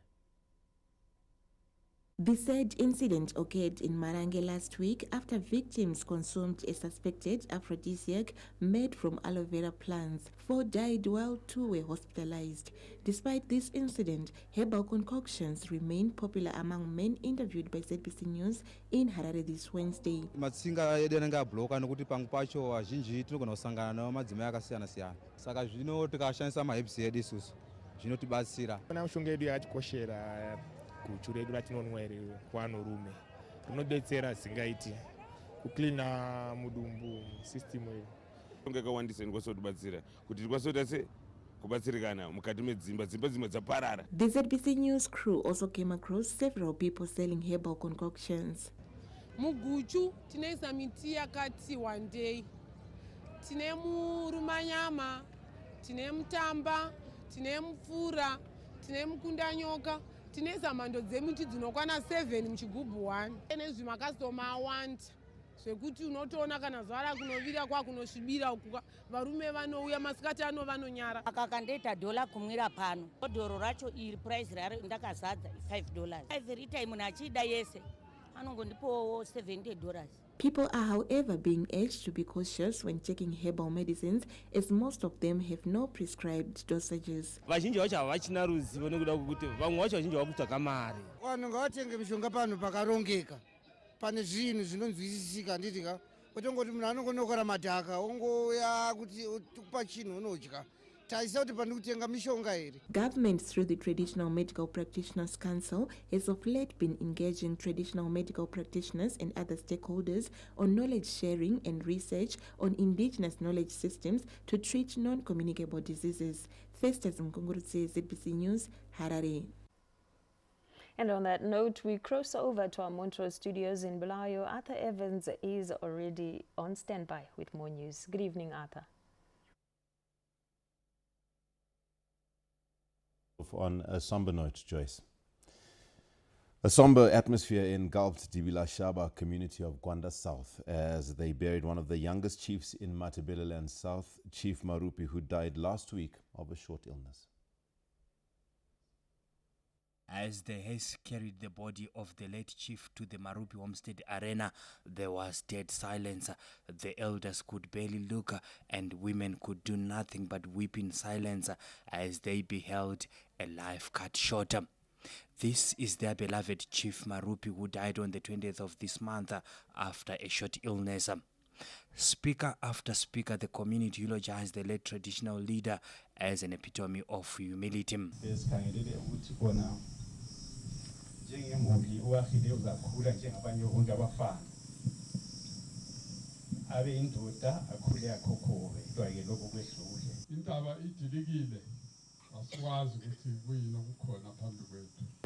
The said incident occurred in Marange last week after victims consumed a suspected aphrodisiac made from aloe vera plants. 4 died while 2 were hospitalized. Despite this incident, herbal concoctions remain popular among men interviewed by ZBC News in Harare this Wednesday. Matsinga edenanga bloka nokuti pangu pacho azhinji tinogona kusangana nawo madzimai akasiyana siyana. Saka zvino tikashandisa maherbs edu isusu zvinotibatsira. Kana mishonga yedu yatikoshera guchu redu ratinonwa iri kuvanhurume rinodetsera zingaiti kuklina mudumbu system yedu. Mishonga yakawandisa inokwanisa kutibatsira kuti tikwanise kubatsirikana mukati medzimba dzimwe dzaparara. The ZBC News crew also came across several people selling herbal concoctions. Muguchu tinoisa miti yakati wandei. Tine murumanyama, tine mutamba, tine mupfura, tine mukundanyoka. Tineza mando dzemiti dzinokwana 7 muchigubhu 1. Enezvi makastoma awanda zvekuti unotoona kana zvara kunovira kwakunosvibira uku varume vanouya masikati ano vanonyara. Akakandeita dola kumwira pano. Doro racho iri price raro ndakazadza $5. Every time nachida yese anongondipo $70. People are, however, being urged to be cautious when taking herbal medicines, as most of them have no prescribed dosages. Vazhinji vacho havachina ruzivo nekuda kwokuti vamwe vacho vazhinji vakutsvaka mari. Vanhu ngavatenge mishonga pano pakarongeka pane zvinhu zvinonzwisisika handitika kutongoti munhu anongonokora madhaka ongoya kuti kupa chinhu unodya. Government, through the Traditional Medical Practitioners Council, has of late been engaging traditional medical practitioners and other stakeholders on knowledge sharing and research on indigenous knowledge systems to treat non-communicable diseases. Festus Mkungurutse, ZBC News, Harare. And on that note, we cross over to our Montrose studios in Bulawayo. Arthur Evans is already on standby with more news. Good evening, Arthur. On a somber note, Joyce. A somber atmosphere engulfed the Bilashaba community of Gwanda South as they buried one of the youngest chiefs in Matabeleland South, Chief Marupi, who died last week of a short illness. As the hearse carried the body of the late chief to the Marupi Homestead Arena, there was dead silence. The elders could barely look, and women could do nothing but weep in silence as they beheld a life cut short. This is their beloved Chief Marupi, who died on the 20th of this month after a short illness. Speaker after speaker, the community eulogized the late traditional leader as an epitome of humility.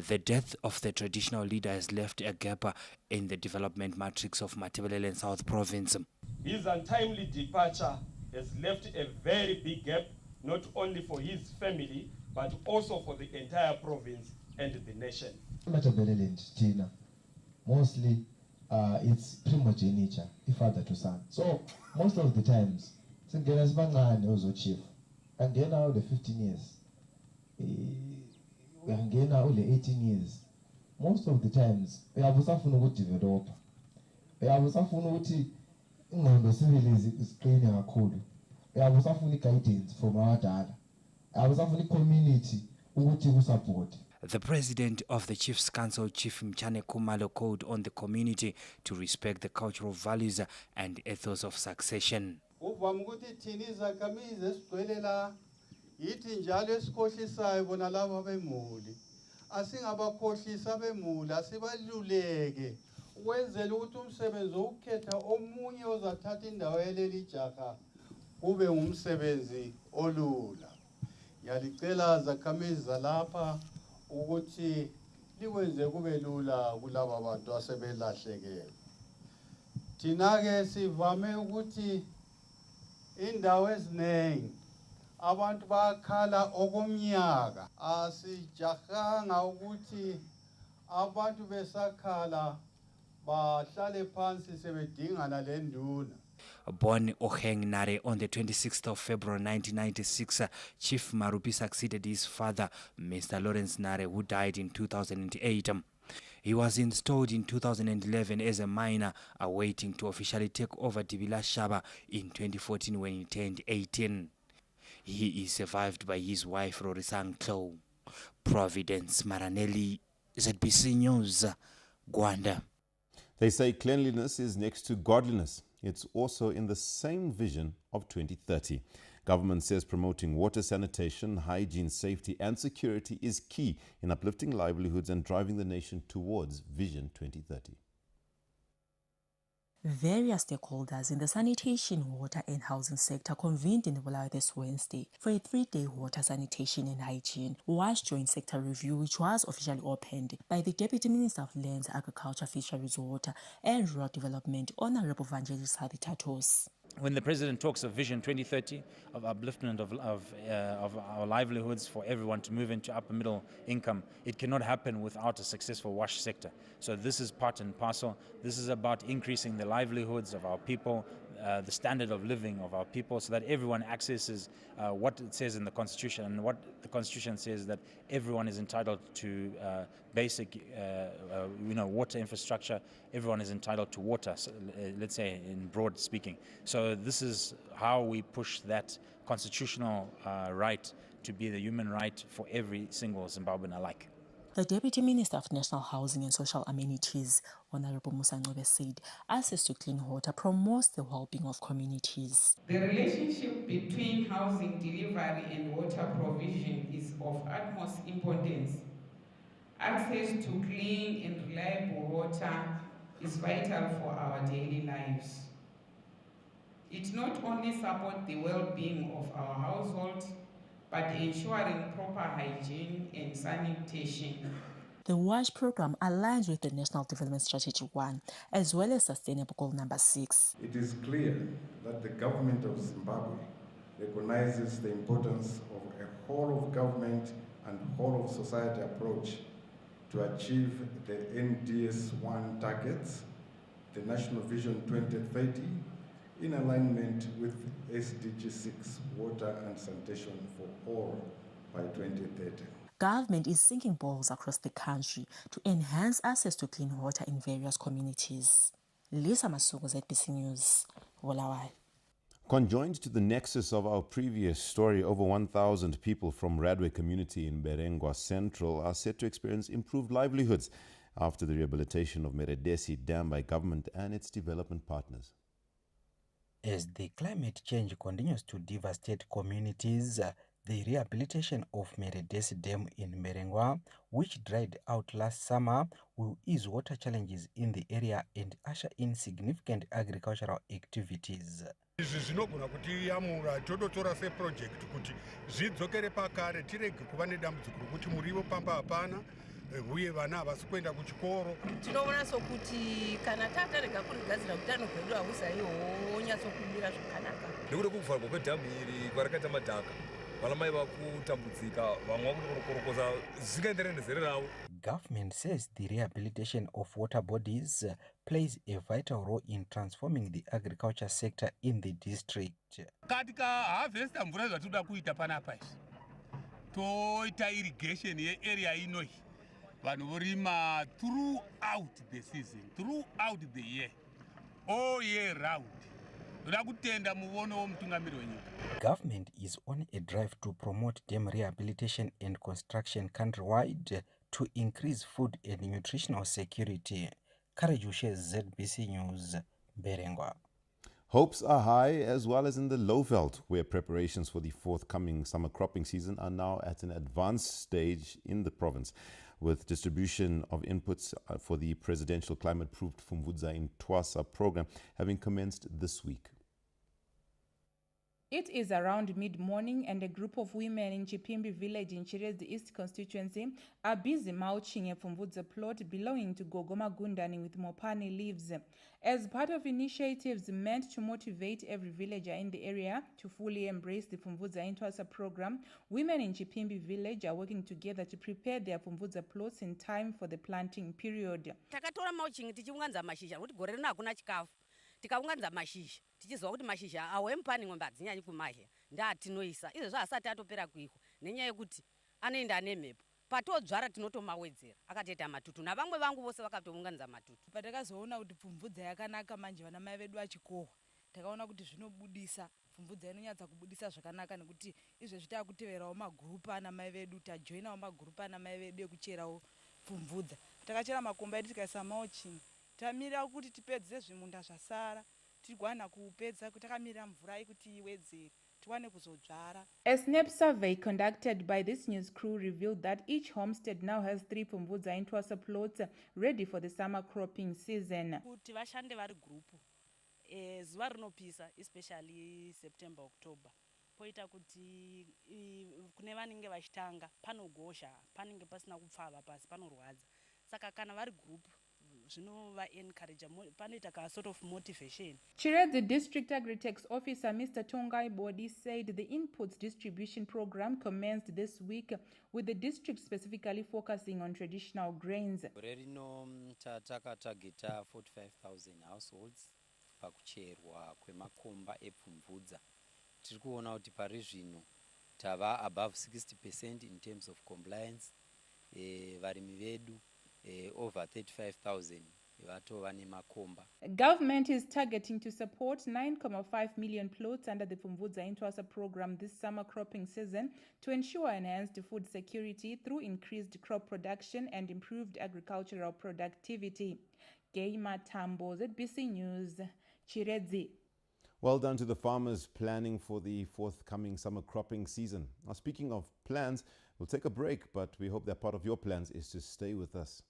The death of the traditional leader has left a gap in the development matrix of Matabeleland South Province. His untimely departure has left a very big gap, not only for his family, but also for the entire province and the nation. Matabeleland, Tina, mostly it's primogeniture, father to son. So most of the times, Singeras Bangani was a chief, and then now the 15 years. We are getting now the 18 years. Most of the times, we have something to develop. We have something to the civil is training our code. We have something guidance from our dad. We have something community who support. The president of the Chiefs Council, Chief Mchane Kumalo, called on the community to respect the cultural values and ethos of succession. Yithi njalo esikhohlisayo bona laba bemuli asingabakhohlisa bemuli asibaluleke ukwenzela ukuthi umsebenzi wokukhetha omunye ozathatha indawo yaleli jaha kube ngumsebenzi olula. Yalicela zakhamizi zalapha ukuthi likwenze kube lula kulaba bantu asebelahlekile. Thina ke sivame ukuthi indawo eziningi abantu bakhala okomnyaka asijahanga ukuthi abantu besakhala bahlale phansi sebedingana le nduna. Born Oheng Nare on the 26th of February 1996, Chief Marupi succeeded his father, Mr. Lawrence Nare, who died in 2008. He was installed in 2011 as a minor, awaiting to officially take over Dibila Shaba in 2014 when he turned 18. He is survived by his wife, Rorisang Klo. Providence Maranelli, ZBC News, Gwanda. They say cleanliness is next to godliness. It's also in the same vision of 2030. Government says promoting water sanitation, hygiene, safety and security is key in uplifting livelihoods and driving the nation towards Vision 2030. Various stakeholders in the sanitation, water and housing sector convened in Bulawayo this Wednesday for a 3-day water sanitation and hygiene wash joint sector review, which was officially opened by the Deputy Minister of Lands, Agriculture, Fisheries, Water and Rural Development, Honorable Vangelis Habitatos. When the President talks of Vision 2030, of upliftment of our livelihoods for everyone to move into upper middle income, it cannot happen without a successful wash sector. So this is part and parcel. This is about increasing the livelihoods of our people, the standard of living of our people, so that everyone accesses what it says in the Constitution, and what the Constitution says, that everyone is entitled to basic water infrastructure. Everyone is entitled to water, so, let's say in broad speaking. So this is how we push that constitutional right to be the human right for every single Zimbabwean alike. The Deputy Minister of National Housing and Social Amenities, Honorable Musa Ncube, said access to clean water promotes the well-being of communities. The relationship between housing delivery and water provision is of utmost importance. Access to clean and reliable water is vital for our daily lives. It not only supports the well-being of our households, but ensuring proper hygiene and sanitation. The WASH program aligns with the National Development Strategy 1 as well as Sustainable Goal number 6. It is clear that the government of Zimbabwe recognizes the importance of a whole of government and whole of society approach to achieve the NDS1 targets, the National Vision 2030, in alignment with SDG 6, water and sanitation for all by 2030. Government is sinking boreholes across the country to enhance access to clean water in various communities. Lisa Masuku, ZBC News, Bulawayo. Conjoined to the nexus of our previous story, over 1,000 people from Radway community in Berengwa Central are set to experience improved livelihoods after the rehabilitation of Meredesi Dam by government and its development partners. As the climate change continues to devastate communities, the rehabilitation of Meredesi Dam in Berengwa, which dried out last summer, will ease water challenges in the area and usher in significant agricultural activities. Izvi zvinogona kutiyamura todotora seproject kuti zvidzokere pakare tirege kuva nedambudziko rokuti murivo pamba hapana uye vana havasi kuenda kuchikoro. Tinoona sokuti kana tatarega kurigadzira utano hwedu hausaiwo wonyatsokubira zvakanaka. Nekuda kuvharwa kwedhamu iri kwarakaita madhaka, vanamai vakutambudzika, vamwe vakutokorokoza zvingaenderana nezere ravo. Government says the rehabilitation of water bodies plays a vital role in transforming the agriculture sector in the district. Katika harvesta mvura zvatoda kuita panapa izvi toita irrigation yearea inoi, vanhu vorima throughout the season, throughout the year, all year round. Toda kutenda muono womutungamiri wenyika. Government is on a drive to promote dam rehabilitation and construction countrywide to increase food and nutritional security. Karajushe, ZBC News, Berengwa. Hopes are high as well as in the Lowveld, where preparations for the forthcoming summer cropping season are now at an advanced stage in the province, with distribution of inputs for the Presidential Climate-Proofed Fumvudza in Twasa program having commenced this week. It is around mid-morning and a group of women in Chipimbi village in Chirezi East constituency are busy mulching a Fumvudza plot belonging to Gogoma Gundani with Mopani leaves. As part of initiatives meant to motivate every villager in the area to fully embrace the Fumvudza in Twasa program, women in Chipimbi village are working together to prepare their Fumvudza plots in time for the planting period. Takatora mulching tichiunganza mashizha kuti gore rino hakuna chikafu. tikaunganidza mashizha tichiziva kuti mashizha awo emupani ng'ombe hadzinyanyi kumahya ndaatinoisa izvezvo asati atopera kuihwa nenyaya yekuti anoenda ane mhepo patodzvara tinotomawedzera akatoita matutu navamwe vangu vose vakatounganidza matutu. Patakazoona kuti pfumvudza yakanaka manje vana mai vedu vachikohwa takaona kuti zvinobudisa pfumvudza inonyatsa kubudisa zvakanaka nekuti izvezvi taakuteverawo magurupu ana mai vedu tajoinawo magurupu ana mai vedu ekucherawo pfumvudza takachera makomba edu tikaisa mulching tamirira kuti tipedze zvimunda zvasara tigwana kuupedza kuti takamirira mvura kuti iwedzere tiwane kuzodzvara. A SNAP survey conducted by this news crew revealed that each homestead now has 3 pfumvudza intwasa plots ready for the summer cropping season. Kuti vashande vari grupu zuva rinopisa especially September October poita kuti kune vanenge vachitanga panogosha panenge pasina kupfava pasi panorwadza saka kana vari group zvinova encourage panoita ka sort of motivation. Chiredzi District Agri-Tax Officer Mr. Tongai Bodi said the inputs distribution program commenced this week with the district specifically focusing on traditional grains. Rerino takatageta 45,000 households pakucherwa kwemakomba epfumvudza. Tiri kuona kuti pari zvino tava above 60% in terms of compliance. Varimi vedu over 35,000 vatova nemakomba. Government is targeting to support 9.5 million plots under the Pfumvudza Intwasa program this summer cropping season to ensure enhanced food security through increased crop production and improved agricultural productivity. Geima Tambo, ZBC News, Chiredzi. Well done to the farmers planning for the forthcoming summer cropping season. Now, speaking of plans, we'll take a break, but we hope that part of your plans is to stay with us.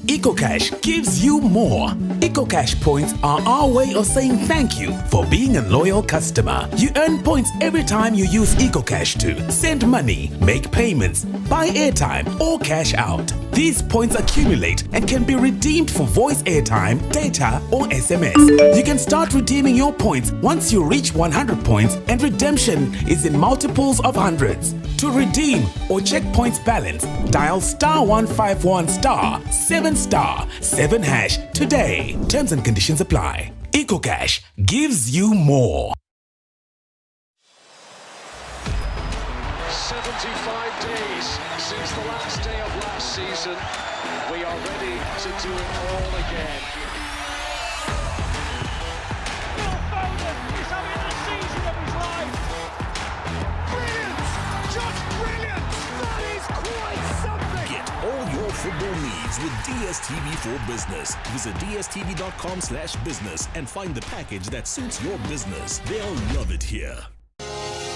EcoCash gives you more. EcoCash points are our way of saying thank you for being a loyal customer. You earn points every time you use EcoCash to send money, make payments, buy airtime, or cash out. These points accumulate and can be redeemed for voice airtime, data, or SMS. You can start redeeming your points once you reach 100 points, and redemption is in multiples of hundreds. To redeem or check points balance, dial *151 *7 hash today. Terms and conditions apply. EcoCash gives you more. 75 days since the last day of last season. We are ready to do it all again. Will Foden is having the season of his life. Brilliant! Just brilliant! That is quite something! Get all your football needs with DSTV for Business. Visit dstv.com/business and find the package that suits your business. They'll love it here.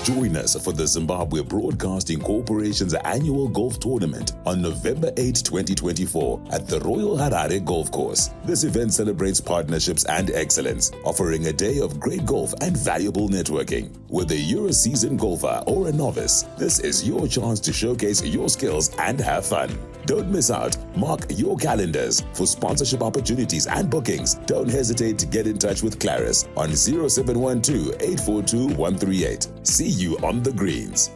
Join us for the Zimbabwe Broadcasting Corporation's annual golf tournament on November 8, 2024 at the Royal Harare Golf Course. This event celebrates partnerships and excellence, offering a day of great golf and valuable networking. Whether you're a seasoned golfer or a novice, this is your chance to showcase your skills and have fun. Don't miss out. Mark your calendars. For sponsorship opportunities and bookings, don't hesitate to get in touch with Claris on 0712-842-138. See you on the greens.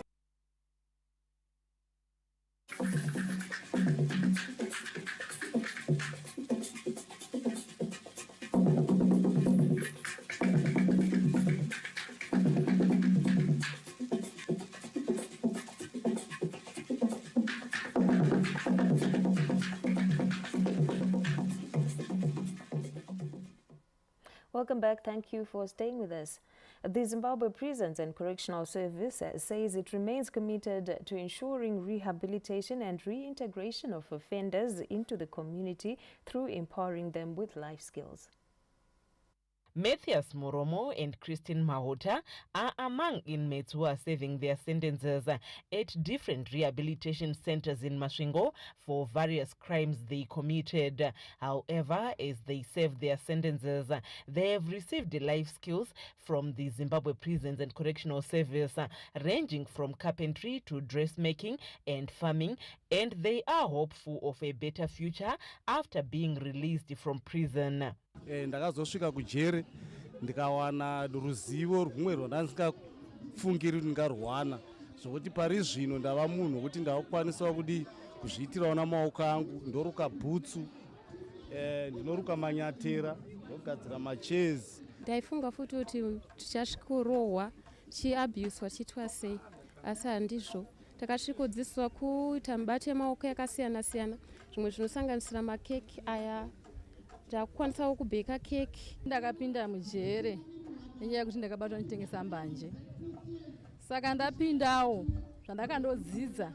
Welcome back. Thank you for staying with us. The Zimbabwe Prisons and Correctional Service says it remains committed to ensuring rehabilitation and reintegration of offenders into the community through empowering them with life skills. Matthias Moromo and Christine Mahota are among inmates who are serving their sentences at different rehabilitation centers in Masvingo for various crimes they committed. However, as they serve their sentences, they have received life skills from the Zimbabwe Prisons and Correctional Service, ranging from carpentry to dressmaking and farming, and they are hopeful of a better future after being released from prison. Ndakazosvika kujere ndikawana ruzivo rumwe rwandandisingafungiri kuti ndingarwana zvokuti pari zvino ndava munhu wekuti ndavakukwanisawo kudi kuzviitirawo namaoko angu. Ndoruka bhutsu, ndinoruka manyatera, ndogadzira machezi. Ndaifunga futi kuti tichasvikurohwa chiabhuswa chitwa sei, asi handizvo. Takasvikodzidziswa kuita mibate yemaoko yakasiyana siyana, zvimwe zvinosanganisira makeki aya. Ndakwanisawo kubheka keki. Ndakapinda mujere nenyaya yekuti ndakabatwa nditengesa mbanje. Saka ndapindawo zvandakandodzidza,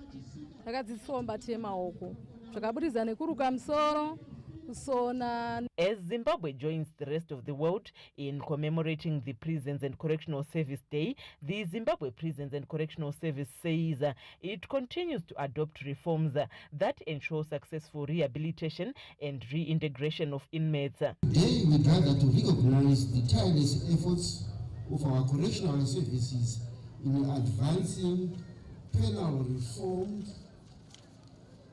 ndakadzidziswawo mibate yemaoko, zvakaburitsa nekuruka musoro, kusona. As Zimbabwe joins the rest of the world in commemorating the Prisons and Correctional Service Day, the Zimbabwe Prisons and Correctional Service says it continues to adopt reforms that ensure successful rehabilitation and reintegration of inmates. Today we gather to recognize the tireless efforts of our correctional services in advancing penal reform,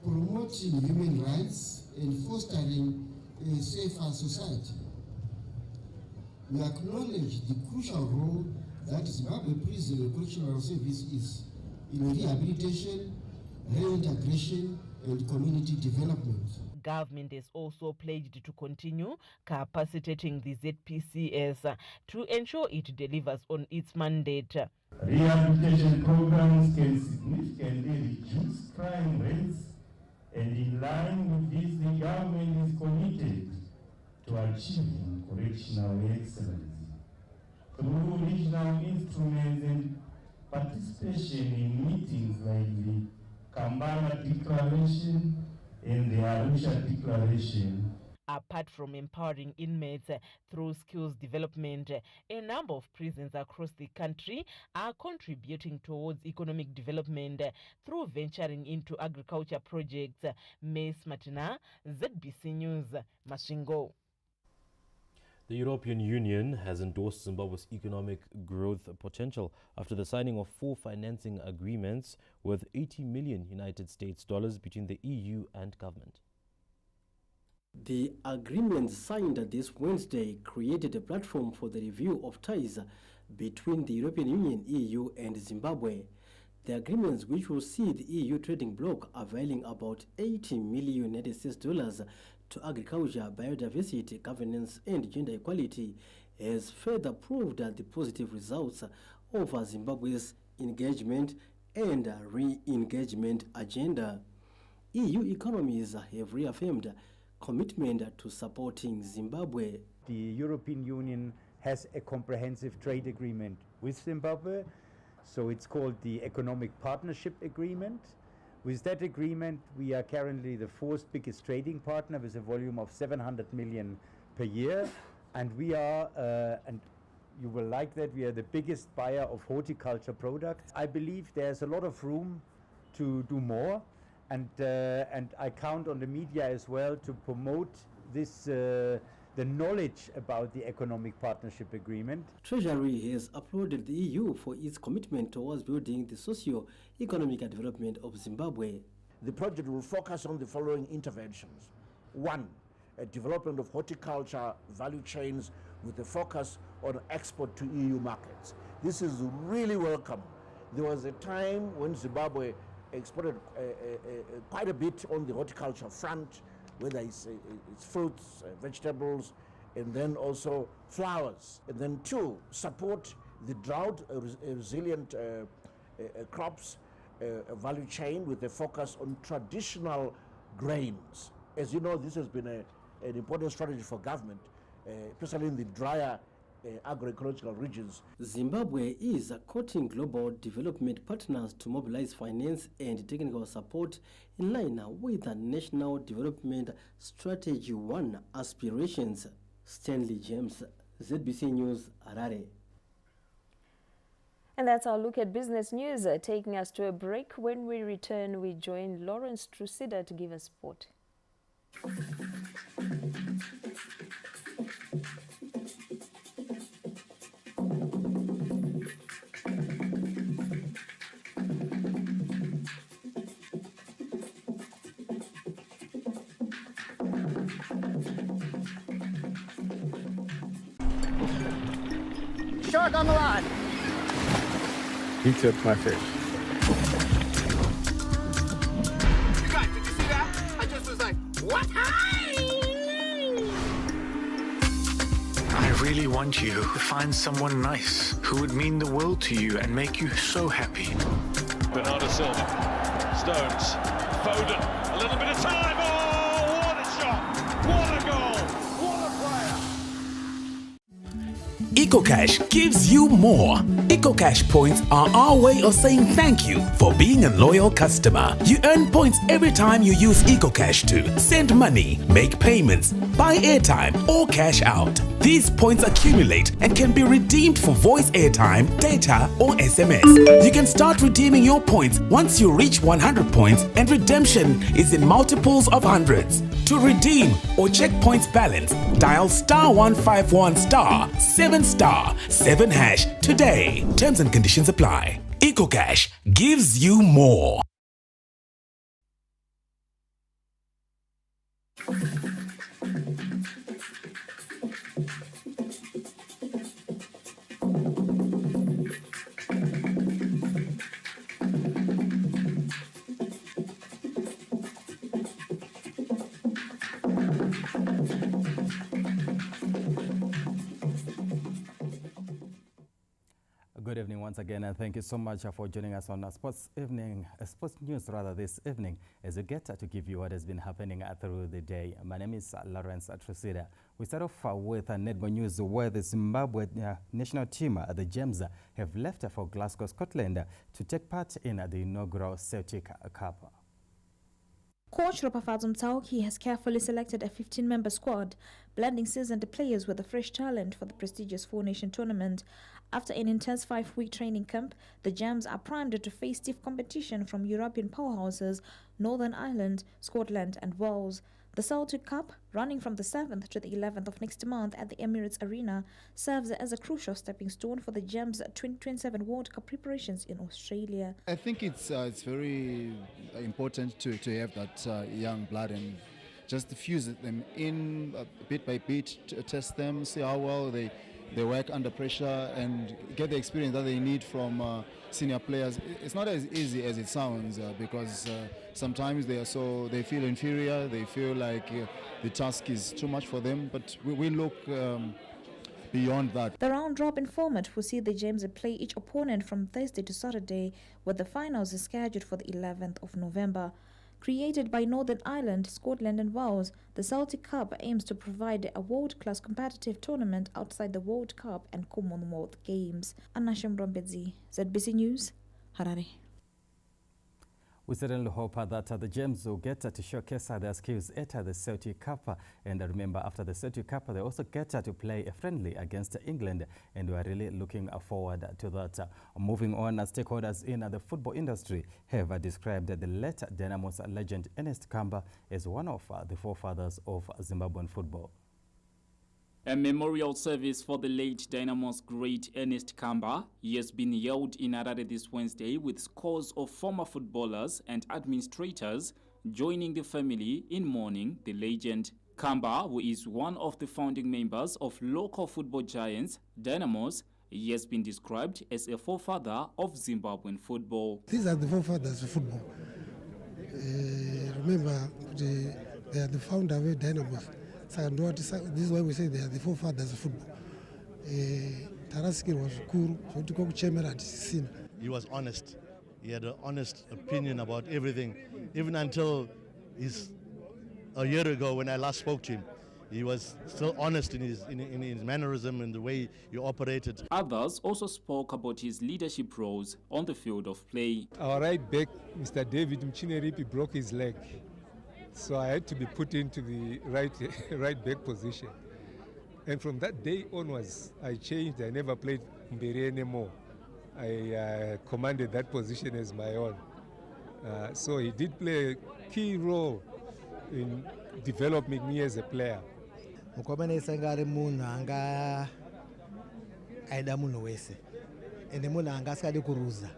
promoting human rights, and fostering a safer society. We acknowledge the crucial role that Zimbabwe Prison and Correctional Service is in rehabilitation, reintegration, and community development. Government has also pledged to continue capacitating the ZPCS to ensure it delivers on its mandate. Rehabilitation programs can significantly reduce crime rates, and in line with this, the government is committed to achieving correctional excellence through regional instruments and participation in meetings like the Kampala Declaration and the Arusha Declaration. Apart from empowering inmates through skills development, a number of prisons across the country are contributing towards economic development through venturing into agriculture projects. Mace Matina, ZBC News, Masvingo. The European Union has endorsed Zimbabwe's economic growth potential after the signing of 4 financing agreements worth $80 million United States between the EU and government. The agreement signed this Wednesday created a platform for the review of ties between the European Union, EU, and Zimbabwe. The agreements, which will see the EU trading bloc availing about $80 million United States to agriculture, biodiversity, governance, and gender equality, has further proved the positive results of Zimbabwe's engagement and re-engagement agenda. EU economies have reaffirmed commitment to supporting Zimbabwe. The European Union has a comprehensive trade agreement with Zimbabwe, so it's called the Economic Partnership Agreement. With that agreement, we are currently the 4th biggest trading partner with a volume of 700 million per year, and we are, and you will like that, we are the biggest buyer of horticulture products. I believe there's a lot of room to do more. And I count on the media as well to promote this, the knowledge about the Economic Partnership Agreement. Treasury has applauded the EU for its commitment towards building the socio-economic development of Zimbabwe. The project will focus on the following interventions. 1, a development of horticulture value chains with a focus on export to EU markets. This is really welcome. There was a time when Zimbabwe exported quite a bit on the horticulture front, whether it's fruits, vegetables, and then also flowers. And then 2, support the drought resilient crops value chain with a focus on traditional grains. As you know, this has been an important strategy for government, especially in the drier agroecological regions. Zimbabwe is courting global development partners to mobilize finance and technical support in line with the National Development Strategy 1 aspirations. Stanley James, ZBC News, Harare. And that's our look at business news. Taking us to a break. When we return, we join Lawrence Trusida to give us sport. Shark on the line. He took my fish. Guys, did you see that? I just was like, what? I really want you to find someone nice who would mean the world to you and make you so happy. Bernardo Silva, Stones, Foden, a little bit of time. Oh, what a shot! What a goal! What a player! EcoCash gives you more. EcoCash points are our way of saying thank you for being a loyal customer. You earn points every time you use EcoCash to send money, make payments, buy airtime, or cash out. These points accumulate and can be redeemed for voice airtime, data, or SMS. You can start redeeming your points once you reach 100 points, and redemption is in multiples of hundreds. To redeem or check points balance, dial *151 *7 hash today. Terms and conditions apply. EcoCash gives you more. Good evening once again, and thank you so much for joining us on sports news this evening, as we get to give you what has been happening through the day. My name is Lawrence Trusida. We start off with netball news, where the Zimbabwe national team, the Gems, have left for Glasgow, Scotland, to take part in the inaugural Celtic Cup. Coach Ropafadzo Mtsauki has carefully selected a 15-member squad, blending seasoned players with a fresh talent for the prestigious four-nation tournament. After an intense 5-week training camp, the Gems are primed to face stiff competition from European powerhouses Northern Ireland, Scotland and Wales. The Celtic Cup, running from the 7th to the 11th of next month at the Emirates Arena, serves as a crucial stepping stone for the Gems' 2027 World Cup preparations in Australia. I think it's very important to have that young blood and just fuse them in bit by bit, to test them, see how well they work under pressure and get the experience that they need from senior players. It's not as easy as it sounds because sometimes they feel inferior, they feel like the task is too much for them, but we look beyond that. The round-robin format will see the Gems play each opponent from Thursday to Saturday, with the finals scheduled for the 11th of November. Created by Northern Ireland, Scotland and Wales, the Celtic Cup aims to provide a world-class competitive tournament outside the World Cup and Commonwealth Games. Anashem Rombedzi, ZBC News, Harare. We certainly hope that the Gems will get to showcase their skills at the Celtic Cup. And remember, after the Celtic Cup, they also get to play a friendly against England, and we are really looking forward to that. Moving on, stakeholders in the football industry have described the late Dynamos legend Ernest Kamba as one of the forefathers of Zimbabwean football. A memorial service for the late Dynamos great Ernest Kamba has been held in Harare this Wednesday, with scores of former footballers and administrators joining the family in mourning the legend. Kamba, who is one of the founding members of local football giants Dynamos, has been described as a forefather of Zimbabwean football. These are the forefathers of football. Remember, they are the founder of Dynamos. This is why we say they are the forefathers of football. Taraski was cool, so he was honest. He had an honest opinion about everything, even until a year ago when I last spoke to him. He was still honest in his mannerism and the way he operated. Others also spoke about his leadership roles on the field of play. Our right back, Mr. David Mchineripi, broke his leg. So I had to be put into the right back position. And from that day onwards, I changed. I never played Mbere anymore. I commanded that position as my own. So he did play a key role in developing me as a player. And the moon anga skali kuruza.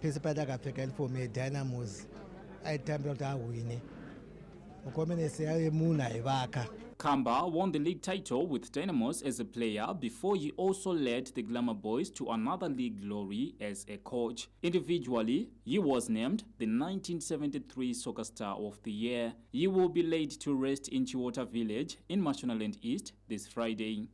Pesipata kapfeka for me Dynamos. I template a winning. Kamba won the league title with Dynamos as a player before he also led the Glamour Boys to another league glory as a coach. Individually, he was named the 1973 Soccer Star of the Year. He will be laid to rest in Chiwota Village in Mashonaland East this Friday.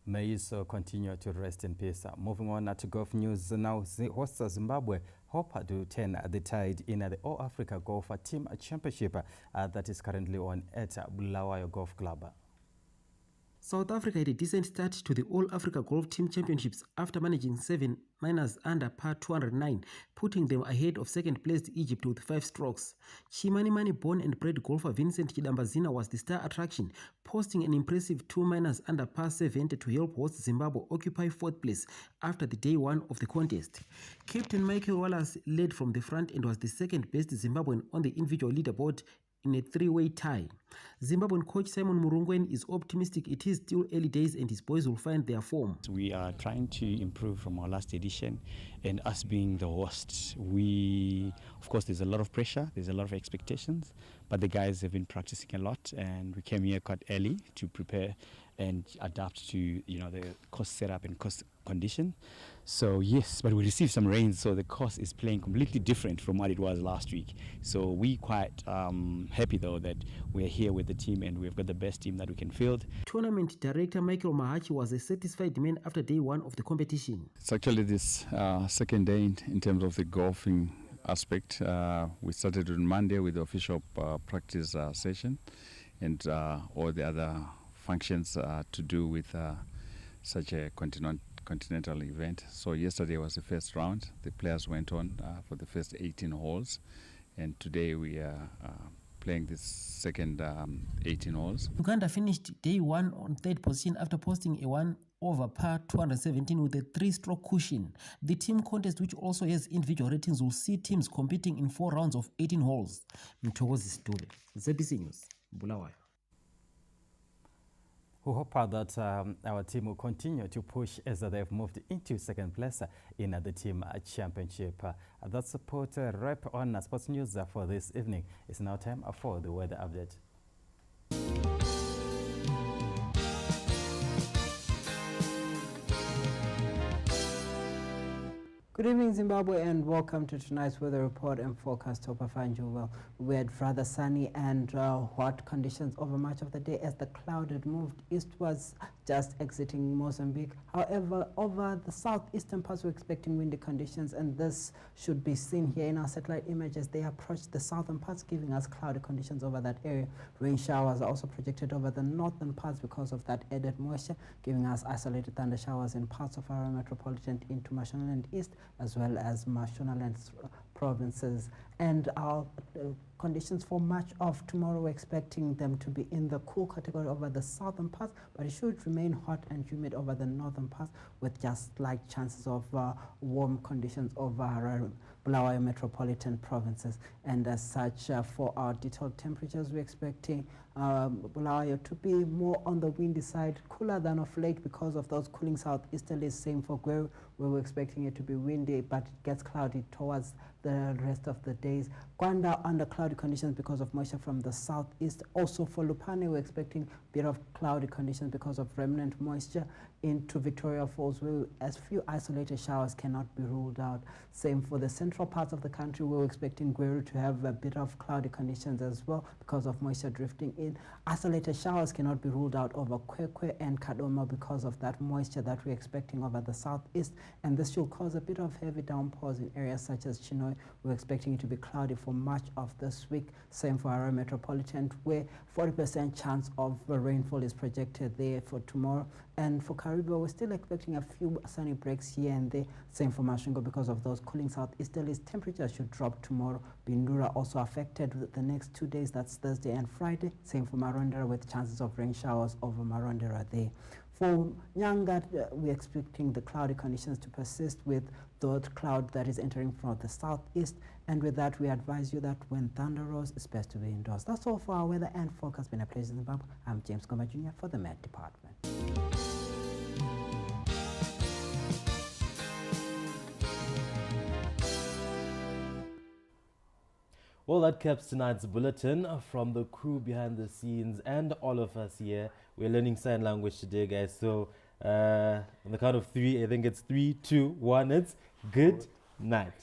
May you so continue to rest in peace. Moving on to golf news now, hosts Zimbabwe hope to turn the tide in the All Africa Golf Team Championship that is currently on at Bulawayo Golf Club. South Africa had a decent start to the All Africa Golf Team Championships after managing 7 minors under par 209, putting them ahead of second-placed Egypt with 5 strokes. Chimanimani born and bred golfer Vincent Kidambazina was the star attraction, posting an impressive 2 minors under par 70 to help host Zimbabwe occupy 4th place after the day 1 of the contest. Captain Michael Wallace led from the front and was the second-best Zimbabwean on the individual leaderboard in a 3-way tie. Zimbabwean coach Simon Murungwen is optimistic it is still early days and his boys will find their form. We are trying to improve from our last edition, and us being the hosts, of course there's a lot of pressure, there's a lot of expectations, but the guys have been practicing a lot and we came here quite early to prepare and adapt to the course setup and course condition. So yes, but we received some rain, so the course is playing completely different from what it was last week. So we quite happy though that we're here with the team and we've got the best team that we can field. Tournament director Michael Mahachi was a satisfied man after day 1 of the competition. It's actually this second day in terms of the golfing aspect. We started on Monday with the official practice session and all the other functions to do with such a continental event. So yesterday was the first round. The players went on for the first 18 holes, and today we are playing this second 18 holes. Uganda finished day 1 on 3rd position after posting a 1 over par 217 with a 3-stroke cushion. The team contest, which also has individual ratings, will see teams competing in 4 rounds of 18 holes. Mtogozi Stule, ZBC News, Bulawayo. We hope that our team will continue to push as they've moved into 2nd place in the team championship. That's a wrap on sports news for this evening. It's now time for the weather update. Good evening, Zimbabwe, and welcome to tonight's weather report and forecast. Hope I find you well. We had rather sunny and hot conditions over much of the day as the cloud had moved eastwards, just exiting Mozambique. However, over the southeastern parts, we're expecting windy conditions, and this should be seen here in our satellite images. They approach the southern parts, giving us cloudy conditions over that area. Rain showers are also projected over the northern parts because of that added moisture, giving us isolated thunder showers in parts of our metropolitan into Mashonaland East, as well as Mashonaland provinces. And our conditions for much of tomorrow, we're expecting them to be in the cool category over the southern parts, but it should remain hot and humid over the northern parts with just slight chances of warm conditions over Bulawayo metropolitan provinces. And as such, for our detailed temperatures, we're expecting Bulawayo to be more on the windy side, cooler than of late because of those cooling southeasterlies. Same for Gweru, where we're expecting it to be windy, but it gets cloudy towards the rest of the days. Kwanda under cloudy conditions because of moisture from the southeast. Also for Lupane, we're expecting a bit of cloudy conditions because of remnant moisture into Victoria Falls, where as few isolated showers cannot be ruled out. Same for the central parts of the country, where we're expecting Gweru to have a bit of cloudy conditions as well because of moisture drifting in. Isolated showers cannot be ruled out over Kwekwe and Kadoma because of that moisture that we're expecting over the southeast, and this should cause a bit of heavy downpours in areas such as Chino know, we're expecting it to be cloudy for much of this week. Same for our metropolitan, where 40% chance of rainfall is projected there for tomorrow. And for Caribbean, we're still expecting a few sunny breaks here and there. Same for Masvingo because of those cooling southeasterlies. Temperatures should drop tomorrow. Bindura also affected with the next 2 days, that's Thursday and Friday. Same for Marondera with chances of rain showers over Marondera there. For Nyangat, we're expecting the cloudy conditions to persist with the cloud that is entering from the southeast. And with that, we advise you that when thunder rolls, it's best to be indoors. That's all for our weather and forecast. It's been a pleasure, Zimbabwe. I'm James Gomba Jr. for the Met Department. Well, that caps tonight's bulletin from the crew behind the scenes and all of us here. We're learning sign language today, guys. So on the count of 3, I think it's 3, 2, 1. It's good night.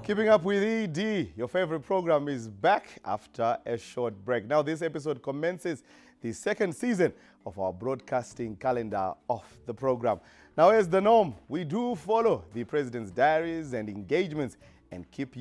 Keeping up with ED, your favorite program is back after a short break. Now, this episode commences the second season of our broadcasting calendar of the program. Now, as the norm, we do follow the President's diaries and engagements and keep you